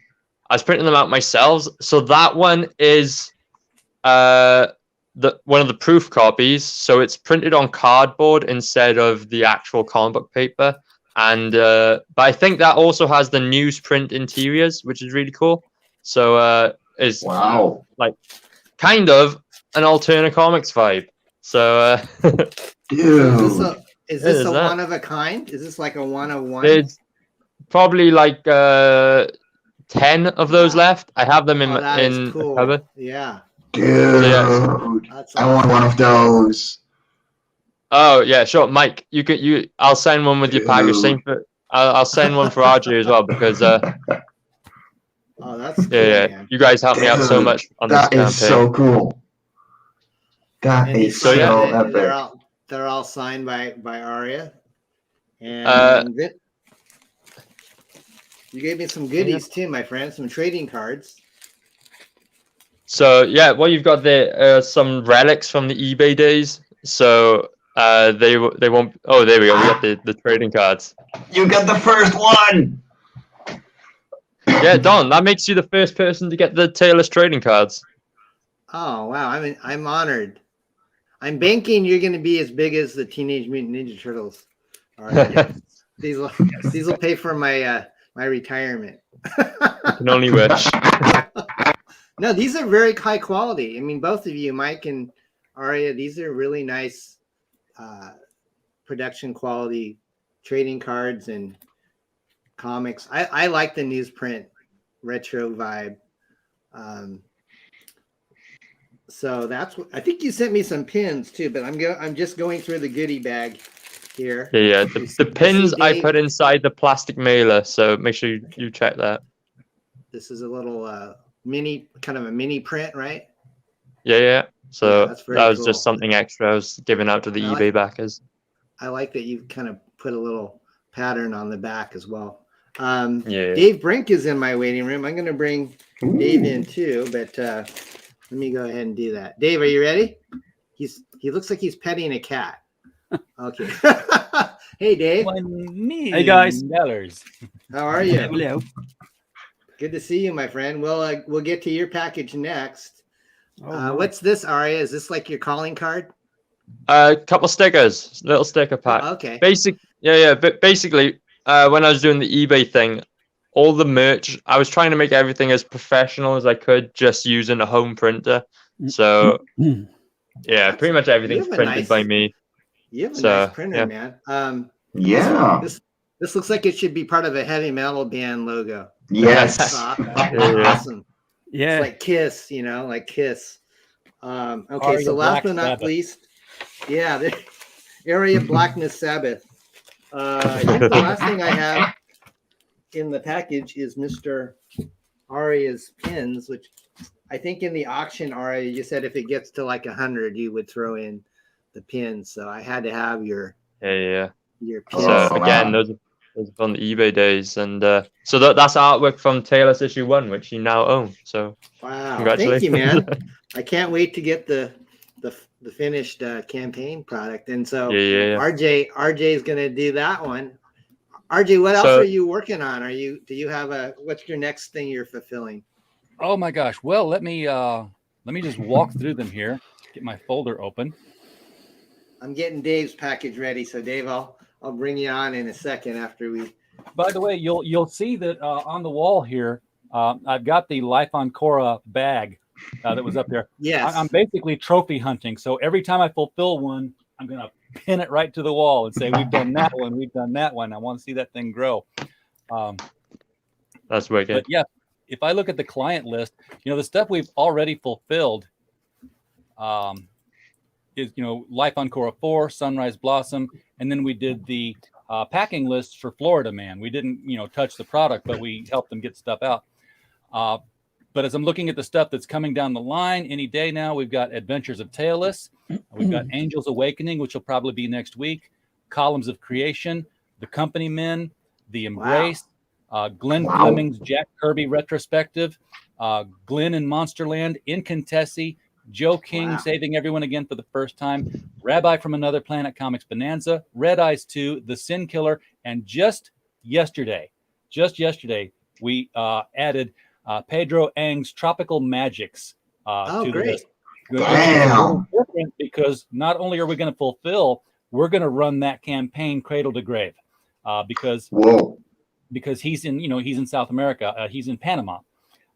was printing them out myself. So that one is one of the proof copies, so it's printed on cardboard instead of the actual comic book paper, and but I think that also has the newsprint interiors, which is really cool. So it's like kind of an alternate comics vibe. So dude, is this a one of a kind? Is this like a 101? It's probably like 10 of those left. I have them in the cupboard. Yeah. Dude, I want one of those. Oh yeah, sure, Mike. I'll send one with your package. Same for I'll send one for RJ as well because Oh, that's cool, Yeah. man. You guys helped me out so Dude, much on this that campaign. is so cool. That And is So, yeah. so and epic. they're all signed by Aria. Uh, And you gave me some goodies too, my friend. Some trading cards. So yeah, what you've got there are some relics from the eBay days. So they won't. Oh, there we go. We got the trading cards. You got the first one. Yeah, Don, that makes you the first person to get the tailless trading cards. Oh wow! I'm honored. I'm banking you're going to be as big as the Teenage Mutant Ninja Turtles. All right. these will pay for my my retirement. Can only wish. No, these are very high quality. I mean, both of you, Mike and Aria, these are really nice production quality trading cards and comics. I like the newsprint retro vibe. So that's what I think you sent me some pins too, but I'm just going through the goodie bag here. Yeah. The pins I put inside the plastic mailer, so make sure you check that. This is a little kind of a mini print, right? Yeah. So Yeah, that's very that was cool. just something extra I was giving out to the eBay backers. I like that you kind of put a little pattern on the back as well. Yeah. Dave Brink is in my waiting room. I'm going to bring Dave in too, but let me go ahead and do that. Dave, are you ready? He looks like he's petting a cat. Okay. Hey, Dave. Hey guys. How are you? Hello. Good to see you, my friend. We'll get to your package next. What's this, Aria? Is this like your calling card? A couple stickers, little sticker pack. Oh, okay. But basically, when I was doing the eBay thing, all the merch, I was trying to make everything as professional as I could, just using a home printer. So, yeah, pretty much everything's printed by me. You have a nice printer, man. Yeah. This looks like it should be part of a heavy metal band logo. Yes. Awesome. Yeah. It's like Kiss, like Kiss. Okay, Aria so last Black but not Sabbath. least, the Area Blackness Sabbath. I think the last thing I have in the package is Mr. Aria's pins, which I think in the auction, Aria, you said if it gets to like 100, you would throw in the pins. So I had to have your Yeah. your pins. So again, those are from the eBay days, and so that's artwork from Taylor's issue 1, which you now own. So Wow, congratulations. thank you, man. I can't wait to get the finished campaign product. And so RJ is gonna do that one. RJ, what else are you working on? Do you have what's your next thing you're fulfilling? Oh my gosh. Well, let me just walk through them here. Get my folder open. I'm getting Dave's package ready. So Dave, I'll bring you on in a second after we. By the way, you'll see that on the wall here, I've got the Life on Cora bag that was up there. Yes. I'm basically trophy hunting. So every time I fulfill one, I'm gonna pin it right to the wall and say, "We've done that one. We've done that one." I want to see that thing grow. That's wicked. But yeah, if I look at the client list, the stuff we've already fulfilled is, Life on Cora 4, Sunrise Blossom, and then we did the packing list for Florida Man. We didn't, touch the product, but we helped them get stuff out. But as I'm looking at the stuff that's coming down the line any day now, we've got Adventures of Tailless, we've got Angels Awakening, which will probably be next week, Columns of Creation, The Company Men, The Embrace, Glenn Fleming's Jack Kirby retrospective, Glenn in Monsterland, Incontessi, Joe King Saving Everyone Again for the First Time, Rabbi from Another Planet Comics Bonanza, Red Eyes 2, The Sin Killer, and just yesterday, we added Pedro Ang's Tropical Magics to the list. Damn. Different because not only are we going to fulfill, we're going to run that campaign cradle to grave because he's in South America. He's in Panama,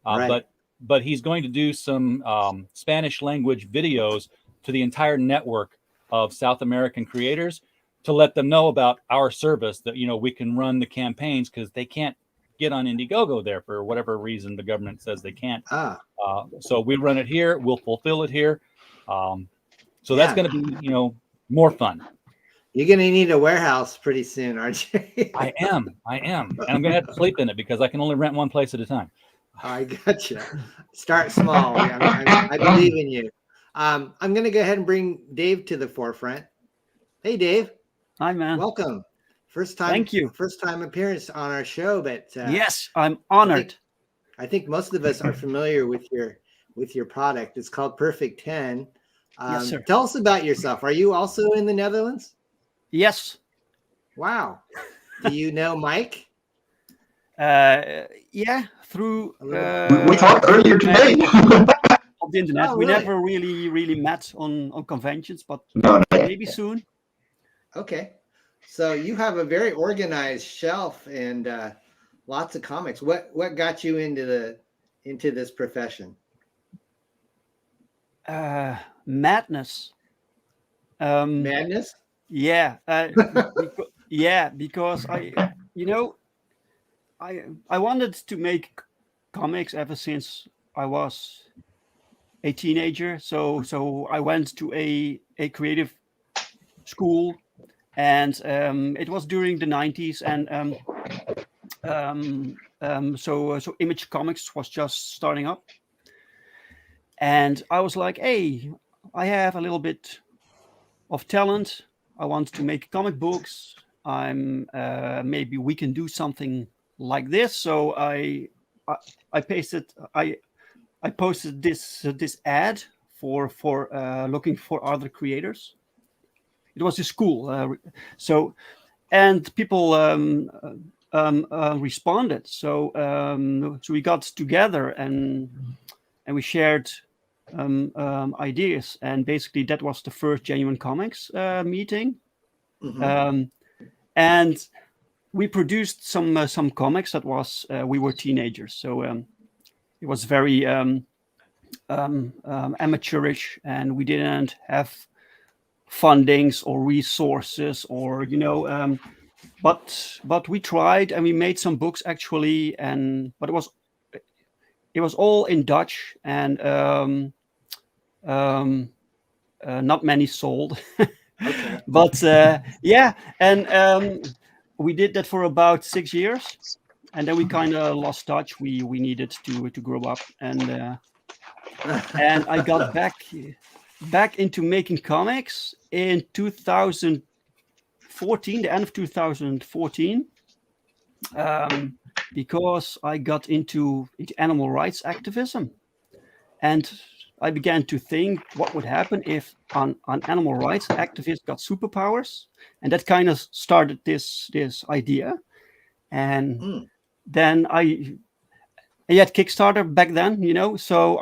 but he's going to do some Spanish language videos to the entire network of South American creators to let them know about our service, that we can run the campaigns because they can't get on Indiegogo there for whatever reason the government says they can't. So we run it here, we'll fulfill it here. So that's going to be more fun. You're going to need a warehouse pretty soon, aren't you? I am. And I'm going to have to sleep in it because I can only rent one place at a time. I gotcha. Start small. I believe in you. I'm going to go ahead and bring Dave to the forefront. Hey, Dave. Hi, man. Welcome. First time. Thank you. First time appearance on our show, but yes, I'm honored. I think most of us are familiar with your product. It's called Perfect 10. Yes, sir. Tell us about yourself. Are you also in the Netherlands? Yes. Wow. Do you know Mike? Yeah, through We talked earlier today. of the internet. Oh, We really? never really met on conventions, but No. maybe soon. Okay. So you have a very organized shelf and lots of comics. What got you into this profession? Madness. Madness? Yeah. Because I wanted to make comics ever since I was a teenager. So I went to a creative school, and it was during the 90s, and so Image Comics was just starting up, and I was like, hey, I have a little bit of talent. I want to make comic books. Maybe we can do something like this. So I posted this ad for looking for other creators. It was a school, and people responded. So we got together and we shared ideas, and basically that was the first Genuine Comics meeting. Mhm. And we produced some comics. That was we were teenagers, so it was very amateurish, and we didn't have fundings or resources, or but we tried, and we made some books actually, but it was all in Dutch, and not many sold. Okay. But yeah, and we did that for about 6 years, and then we kind of lost touch. We needed to grow up, and I got back into making comics in 2014, the end of 2014, because I got into animal rights activism, and I began to think what would happen if an animal rights activist got superpowers, and that kind of started this idea. And then I had Kickstarter back then, so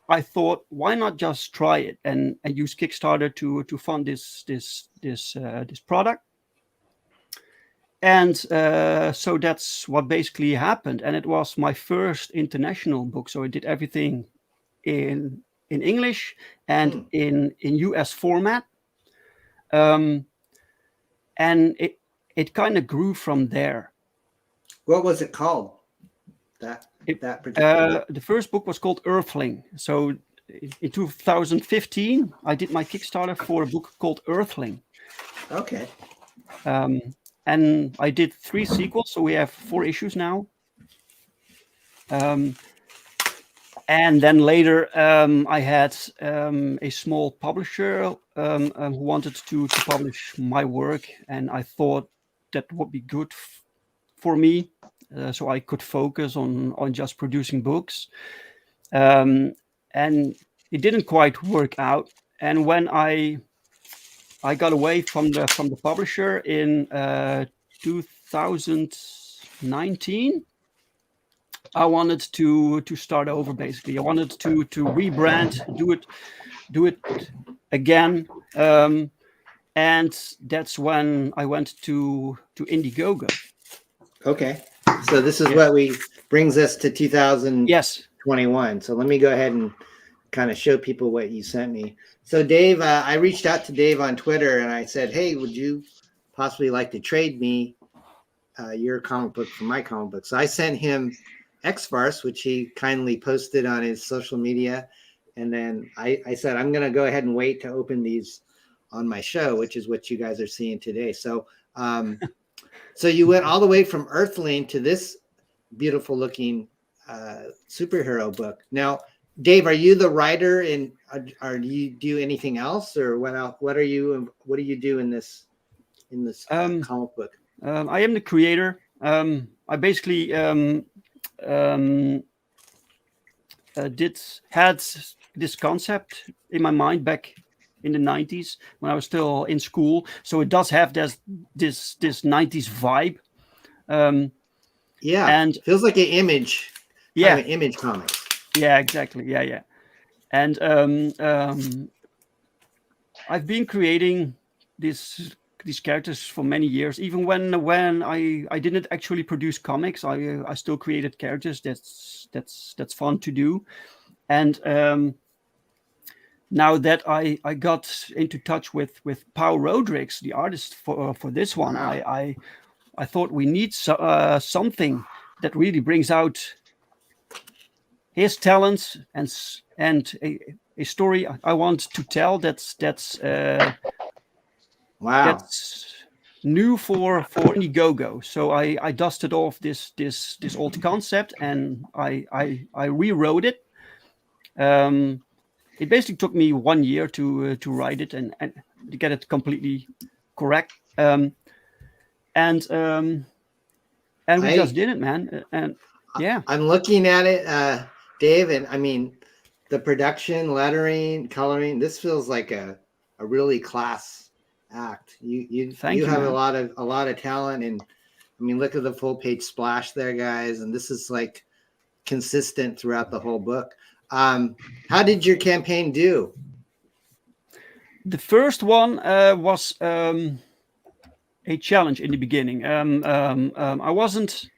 I thought, why not just try it and use Kickstarter to fund this product. And so that's what basically happened, and it was my first international book. So I did everything in English and in US format, and it kind of grew from there. What was it called? That particular the first book was called Earthling. So in 2015, I did my Kickstarter for a book called Earthling. Okay. And I did 3 sequels, so we have 4 issues now. And then later, I had a small publisher who wanted to publish my work, and I thought that would be good for me, so I could focus on just producing books. And it didn't quite work out. And when I got away from the publisher in 2019. I wanted to start over. Basically, I wanted to rebrand, do it again, and that's when I went to INDIEGOGO. Okay, so this is what brings us to 2021. Yes. So let me go ahead and kind of show people what you sent me. So Dave, I reached out to Dave on Twitter and I said, hey, would you possibly like to trade me your comic book for my comic book? So I sent him X-FARCE, which he kindly posted on his social media. And then I said, I'm going to go ahead and wait to open these on my show, which is what you guys are seeing today. So, so you went all the way from Earthling to this beautiful looking superhero book. Now, Dave, are you the writer, and are do you do anything else, or what else? What do you do in this comic book? I am the creator. I basically had this concept in my mind back in the 90s when I was still in school. So it does have this 90s vibe. Yeah, and feels like an image. Yeah, kind of an image comic. Yeah, exactly. Yeah. And I've been creating these characters for many years. Even when I didn't actually produce comics, I still created characters. That's fun to do. And now that I got into touch with Paul Rodrigues, the artist for this one, Wow. I thought we need something that really brings out his talents and a story I want to tell that's Wow. that's new for Indiegogo. So I dusted off this old concept and I rewrote it. It basically took me 1 year to write it and to get it completely correct. And we just did it, man. And yeah, I'm looking at it, Dave, and I mean, the production, lettering, coloring. This feels like a really class act. You have man. a lot of talent, and I mean, look at the full page splash there, guys. And this is like consistent throughout the whole book. How did your campaign do? The first one was a challenge in the beginning. I wasn't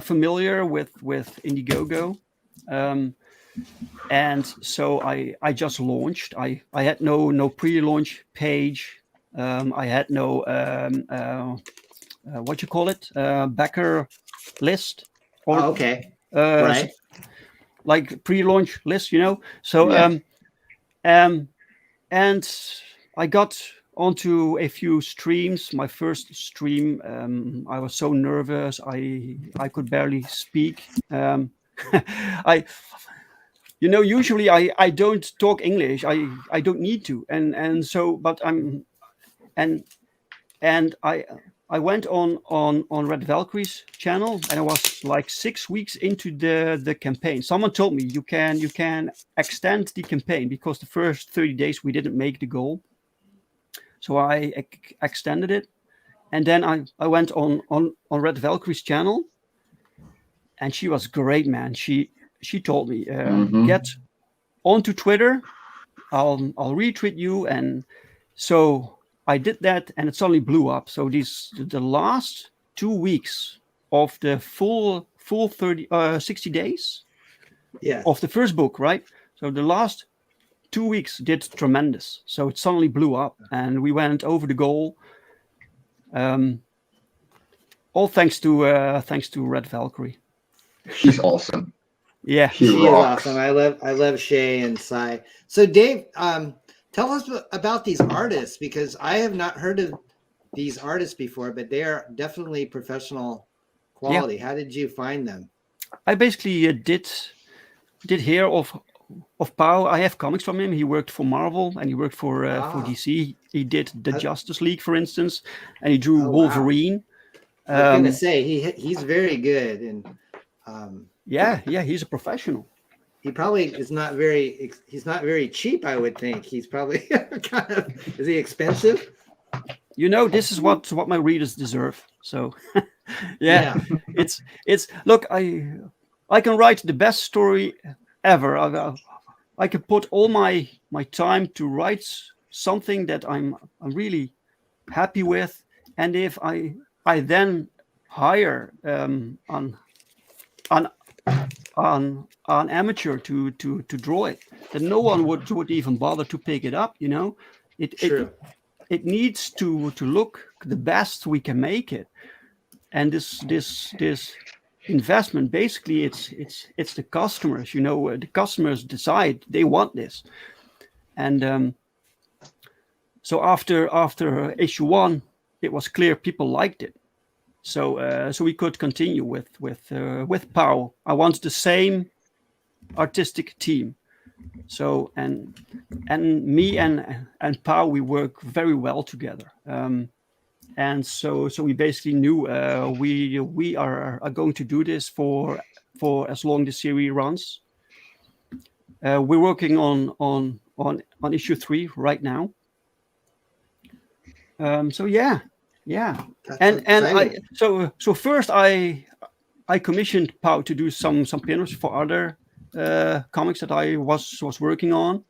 familiar with Indiegogo, and so I just launched. I had no pre-launch page. I had no what you call it, backer list, or okay, right, like pre-launch list, you know. So yeah. And I got onto a few streams. My first stream, I was so nervous. I could barely speak. Usually I don't talk English. I don't need to. And so, but I went on Red Valkyrie's channel, and I was like 6 weeks into the campaign. Someone told me you can extend the campaign because the first 30 days we didn't make the goal. So I extended it, and then I went on Red Valkyrie's channel, and she was great, man. She told me get onto Twitter. I'll retweet you, and so I did that, and it suddenly blew up. So the last 2 weeks of the full 60 days of the first book, right? So the last 2 weeks did tremendous. So it suddenly blew up, and we went over the goal. All thanks to Red Valkyrie. She's awesome. Yeah, she is awesome. I love Shay and Sai. So Dave, tell us about these artists, because I have not heard of these artists before, but they are definitely professional quality. Yeah. How did you find them? I basically did hear of Pau. I have comics from him. He worked for Marvel, and he worked for DC. He did the Justice League, for instance, and he drew Wolverine. Wow. I was gonna say he's very good, and yeah, he's a professional. He probably is not very. He's not very cheap, I would think. He's probably kind of. Is he expensive? You know, this is what my readers deserve. So, yeah. It's look. I can write the best story ever. I can put all my time to write something that I'm really happy with, and if I then hire an amateur to draw it, then no one would even bother to pick it up. You know, it needs to look the best we can make it, and this investment, basically it's the customers. You know, the customers decide they want this, and so after issue 1, it was clear people liked it. so we could continue with POW. I want the same artistic team. So and me and POW, we work very well together. And so we basically knew we are going to do this for as long the series runs. We're working on issue 3 right now. So yeah. That's So first I commissioned POW to do some pinups for other comics that I was working on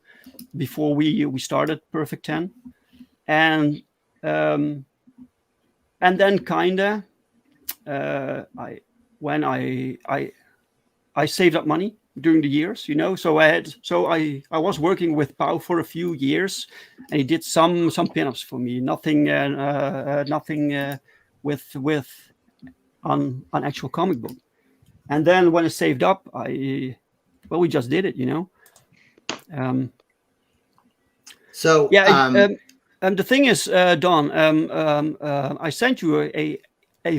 before we started Perfect 10, and then kinda I saved up money during the years, So I was working with POW for a few years, and he did some pinups for me. Nothing with on actual comic book. And then when I saved up, we just did it, So the thing is, Don, I sent you a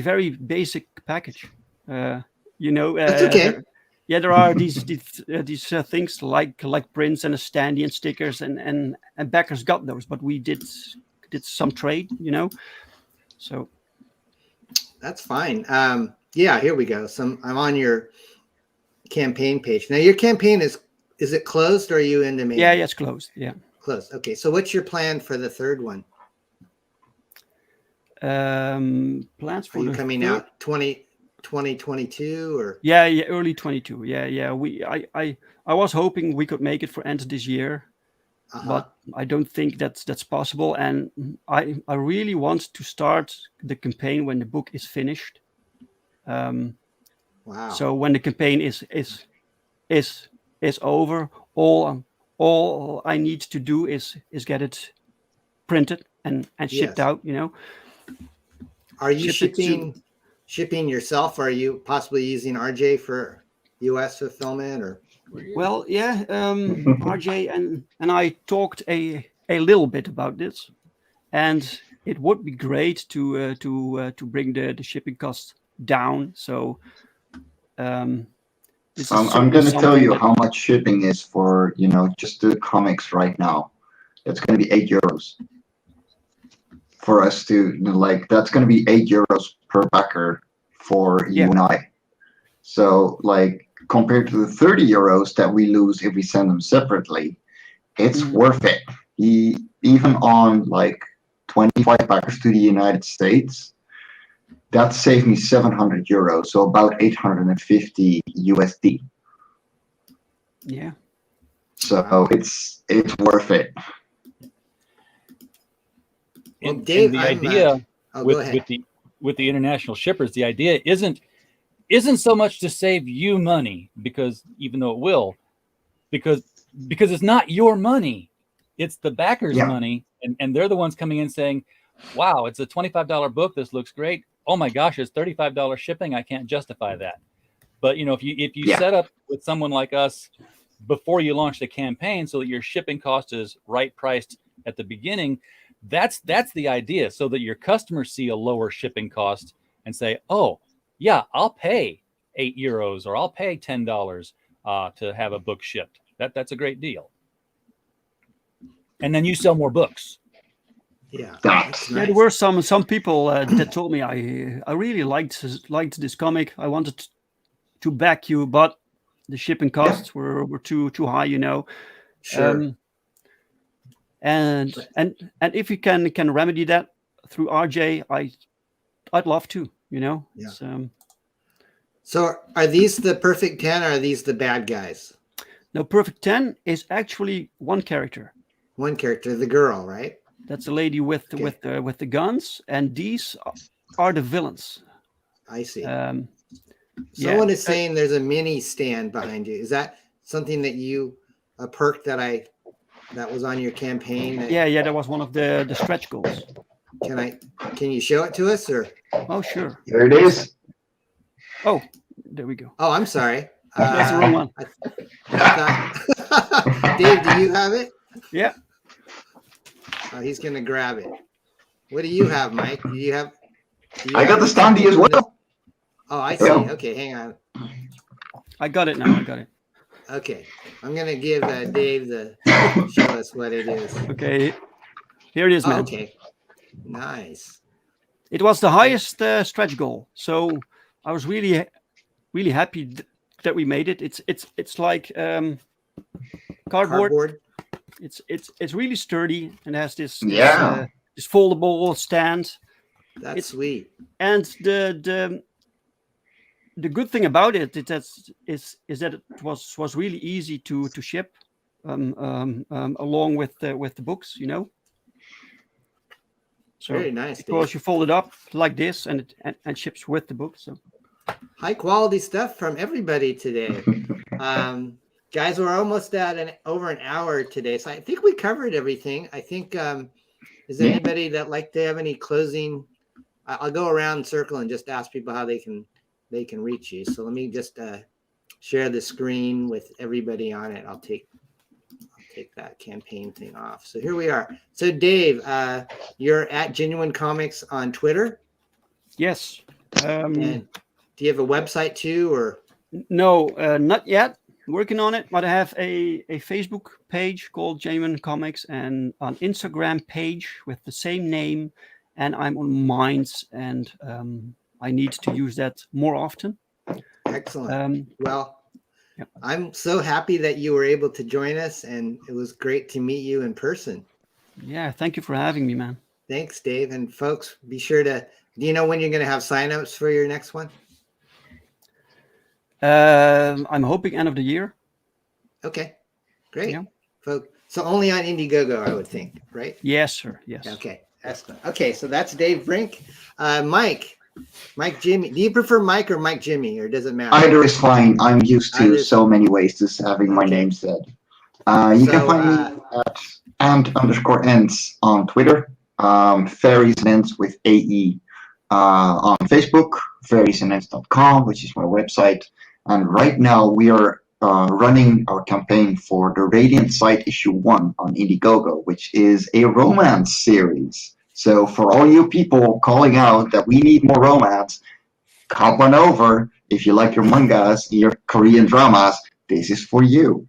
very basic package. That's okay. There are these things like prints and a standee and stickers, and backers got those, but we did some trade, So that's fine. Here we go. I'm on your campaign page. Now your campaign is it closed, or are you into me? Yeah, it's closed. Yeah. Closed. Okay. So what's your plan for the third one? Plans for are you coming out 2022 or? Yeah, early 22. Yeah. I was hoping we could make it for end of this year, but I don't think that's possible. And I really want to start the campaign when the book is finished. Wow. So when the campaign is over, all I need to do is get it printed and shipped out, Are you shipping yourself, or are you possibly using RJ for US fulfillment, or? Well, yeah, RJ and I talked a little bit about this, and it would be great to bring the shipping costs down. So I'm going to tell you how much shipping is for just the comics right now. It's going to be €8 for us to That's going to be €8 per backer for you and I. So compared to the €30 that we lose if we send them separately, it's worth it. Even on 25 backers to the United States, that saved me €700, so about 850 USD. Yeah. So it's worth it. And Dave, the idea with the international shippers, the idea isn't so much to save you money, because even though it will, because it's not your money, it's the backers' money, and they're the ones coming in saying, wow, it's a $25 book, this looks great. Oh my gosh, it's $35 shipping. I can't justify that. But if you set up with someone like us before you launch the campaign, so that your shipping cost is right priced at the beginning, that's the idea, so that your customers see a lower shipping cost and say, oh yeah, I'll pay €8 or I'll pay $10 to have a book shipped. That's a great deal. And then you sell more books. Yeah, that's nice. There were some people that told me I really liked this comic. I wanted to back you, but the shipping costs were too high, Sure. And if you can remedy that through RJ, I'd love to, Yeah. So are these the Perfect 10, or are these the bad guys? No, Perfect 10 is actually one character. One character, the girl, right? That's the lady with the guns, and these are the villains. I see. Someone is saying there's a mini stand behind you. Is that something that a perk that was on your campaign? That was one of the stretch goals. Can you show it to us, or? Oh, sure. There it is. Oh, there we go. Oh, I'm sorry. That's the wrong one. Dave, do you have it? Yeah. Oh, he's gonna grab it. What do you have, Mike? Do you have? I got the standee as well. Oh, I see. Yeah. Okay, hang on. I got it now. I got it. Okay, I'm gonna give Dave the show us what it is. Okay, here it is, man. Okay, nice. It was the highest stretch goal, so I was really happy that we made it. It's like cardboard. It's really sturdy and has this this foldable stand. That's sweet. And the good thing about it is that it was really easy to ship along with the books, you know. So very nice. Because you fold it up like this and it ships with the book. So high quality stuff from everybody today. Guys, we're almost at over an hour today, so I think we covered everything. I think is there anybody that like to have any closing? I'll go around circle and just ask people how they can reach you. So let me just share the screen with everybody on it. I'll take that campaign thing off. So here we are. So Dave, you're at Genuine Comics on Twitter. Yes. And do you have a website too, or? No, not yet. Working on it, but I have a Facebook page called Genuine Comics and an Instagram page with the same name, and I'm on Minds, and I need to use that more often. Excellent. Well, I'm so happy that you were able to join us, and it was great to meet you in person. Yeah, thank you for having me, man. Thanks, Dave. And folks, be sure to, do you know when you're going to have signups for your next one? I'm hoping end of the year. Okay, great. Yeah. Folks, so only on Indiegogo, I would think, right? Yes, sir. Yes. Okay, excellent. Okay, so that's Dave Brink. Mike Jimmy. Do you prefer Mike or Mike Jimmy, or does it matter? Either is fine. I'm used to so many ways to having my name said. You can find me at ant_ents on Twitter, fairies and ents with AE on Facebook, fairiesandents.com, which is my website. And right now we are running our campaign for the Radiant Sight issue 1 on Indiegogo, which is a romance series. So for all you people calling out that we need more romance, hop on over. If you like your mangas, your Korean dramas, this is for you.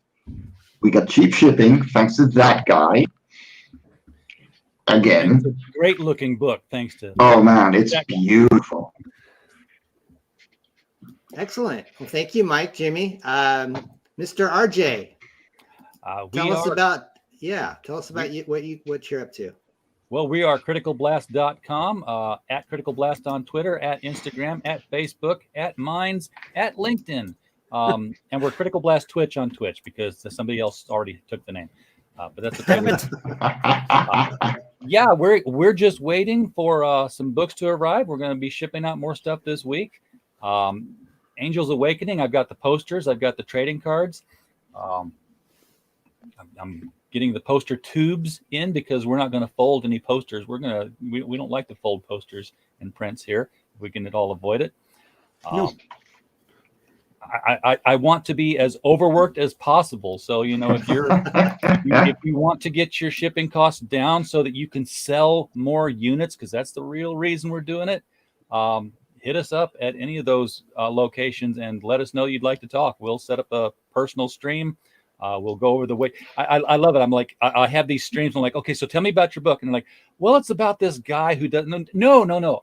We got cheap shipping thanks to that guy. Again. It's a great looking book, thanks to. Oh man, it's beautiful. Excellent. Well, thank you, Mike, Jimmy. Mr. RJ, tell us about what you're up to. Well, we are criticalblast.com, at Critical Blast on Twitter, at Instagram, at Facebook, at Minds, at LinkedIn. And we're Critical Blast Twitch on Twitch because somebody else already took the name. But that's okay. Yeah, we're just waiting for some books to arrive. We're going to be shipping out more stuff this week. Angels Awakening, I've got the posters, I've got the trading cards. I'm getting the poster tubes in because we're not going to fold any posters. We don't like to fold posters and prints here. We can all avoid it. No. I want to be as overworked as possible. So, you know, if you want to get your shipping costs down so that you can sell more units, because that's the real reason we're doing it, hit us up at any of those locations and let us know you'd like to talk. We'll set up a personal stream. We'll go over the way. I love it. I'm like, I have these streams. I'm like, okay, so tell me about your book. And I'm like, well, it's about this guy who doesn't. No.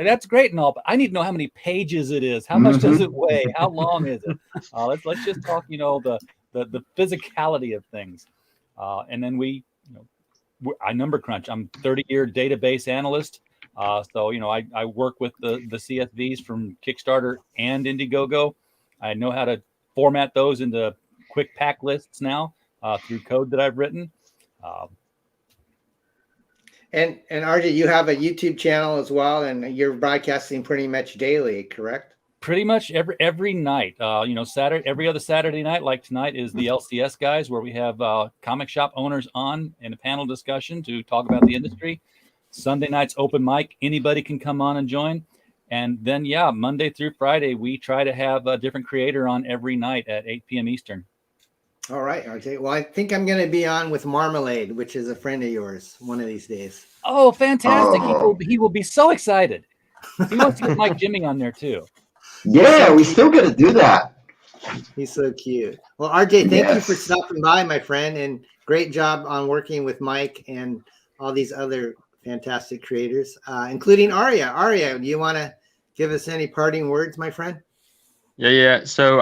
That's great and all, but I need to know how many pages it is. How much does it weigh? How long is it? Let's just talk. You know, the physicality of things. And then I number crunch. I'm 30-year database analyst. So, you know, I work with the CSVs from Kickstarter and Indiegogo. I know how to format those into quick pack lists now through code that I've written. And RJ, you have a YouTube channel as well, and you're broadcasting pretty much daily, correct? Pretty much every night. You know, every other Saturday night, like tonight, is the LCS guys, where we have comic shop owners on in a panel discussion to talk about the industry. Sunday night's open mic. Anybody can come on and join. And then, Monday through Friday, we try to have a different creator on every night at 8 p.m. Eastern. All right, RJ. Well, I think I'm going to be on with Marmalade, which is a friend of yours, one of these days. Oh, fantastic! Oh. He will be so excited. He wants to get Mike Jimmy on there too. Yeah, we still got to do that. He's so cute. Well, RJ, thank you for Yes. stopping by, my friend, and great job on working with Mike and all these other fantastic creators, including Aria. Aria, do you want to give us any parting words, my friend? Yeah. So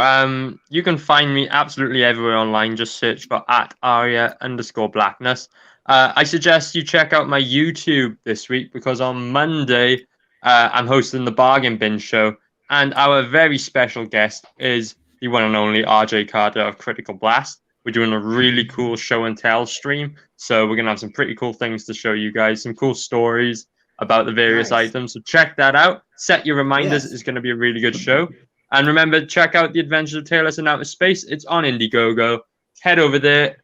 you can find me absolutely everywhere online. Just search for @Aria_Blackness. I suggest you check out my YouTube this week because on Monday I'm hosting the Bargain Bin Show, and our very special guest is the one and only RJ Carter of Critical Blast. We're doing a really cool show and tell stream, so we're gonna have some pretty cool things to show you guys, some cool stories about the various Nice. items. So check that out. Set your reminders. Yes. It's going to be a really good show. And remember, check out The Adventures of Taylor in Outer Space. It's on Indiegogo. Head over there.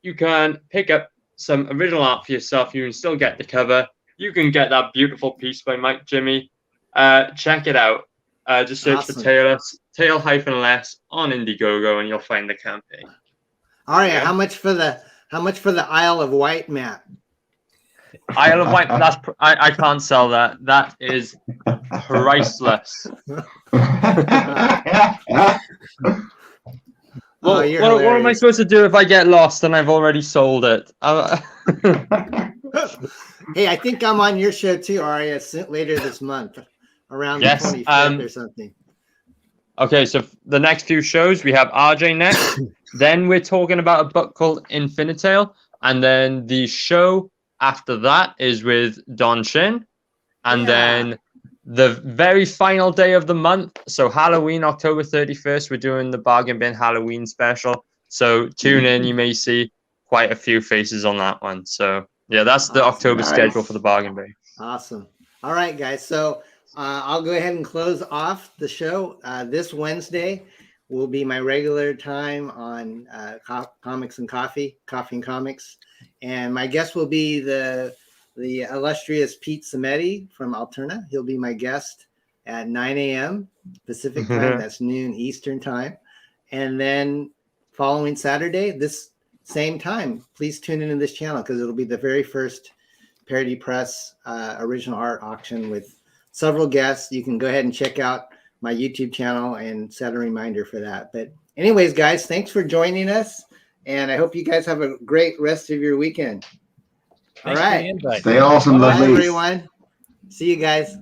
You can pick up some original art for yourself. You can still get the cover. You can get that beautiful piece by Mike Jimmy. Check it out. Just search Awesome. for Taylor, Tail-less on Indiegogo, and you'll find the campaign. Aria, Yeah. how much for the Isle of Wight map? Isle of Wight. I can't sell that. That is priceless. Well, you're what am I hilarious. supposed to do if I get lost and I've already sold it? Hey, I think I'm on your show too, Aria, later this month, around Yes, the 25th or something. Okay, so the next few shows, we have RJ next. Then we're talking about a book called Infinitale. And then the show after that is with Don Chin. And Yeah. then the very final day of the month, so Halloween, October 31st, we're doing the Bargain Bin Halloween special. So tune in. You may see quite a few faces on that one. So, yeah, that's the Awesome. October Nice. schedule for the Bargain Bin. Awesome. All right, guys. So I'll go ahead and close off the show. This Wednesday will be my regular time on Comics and Coffee and Comics. And my guest will be the illustrious Pete Samedi from Alterna. He'll be my guest at 9 a.m. Pacific time. That's noon Eastern time. And then following Saturday, this same time, please tune into this channel because it'll be the very first Parody Press original art auction with several guests. You can go ahead and check out my YouTube channel and set a reminder for that. But anyways, guys, thanks for joining us. And I hope you guys have a great rest of your weekend. Thanks All for right. the invite. Stay awesome, Bye, lovely. everyone. See you guys.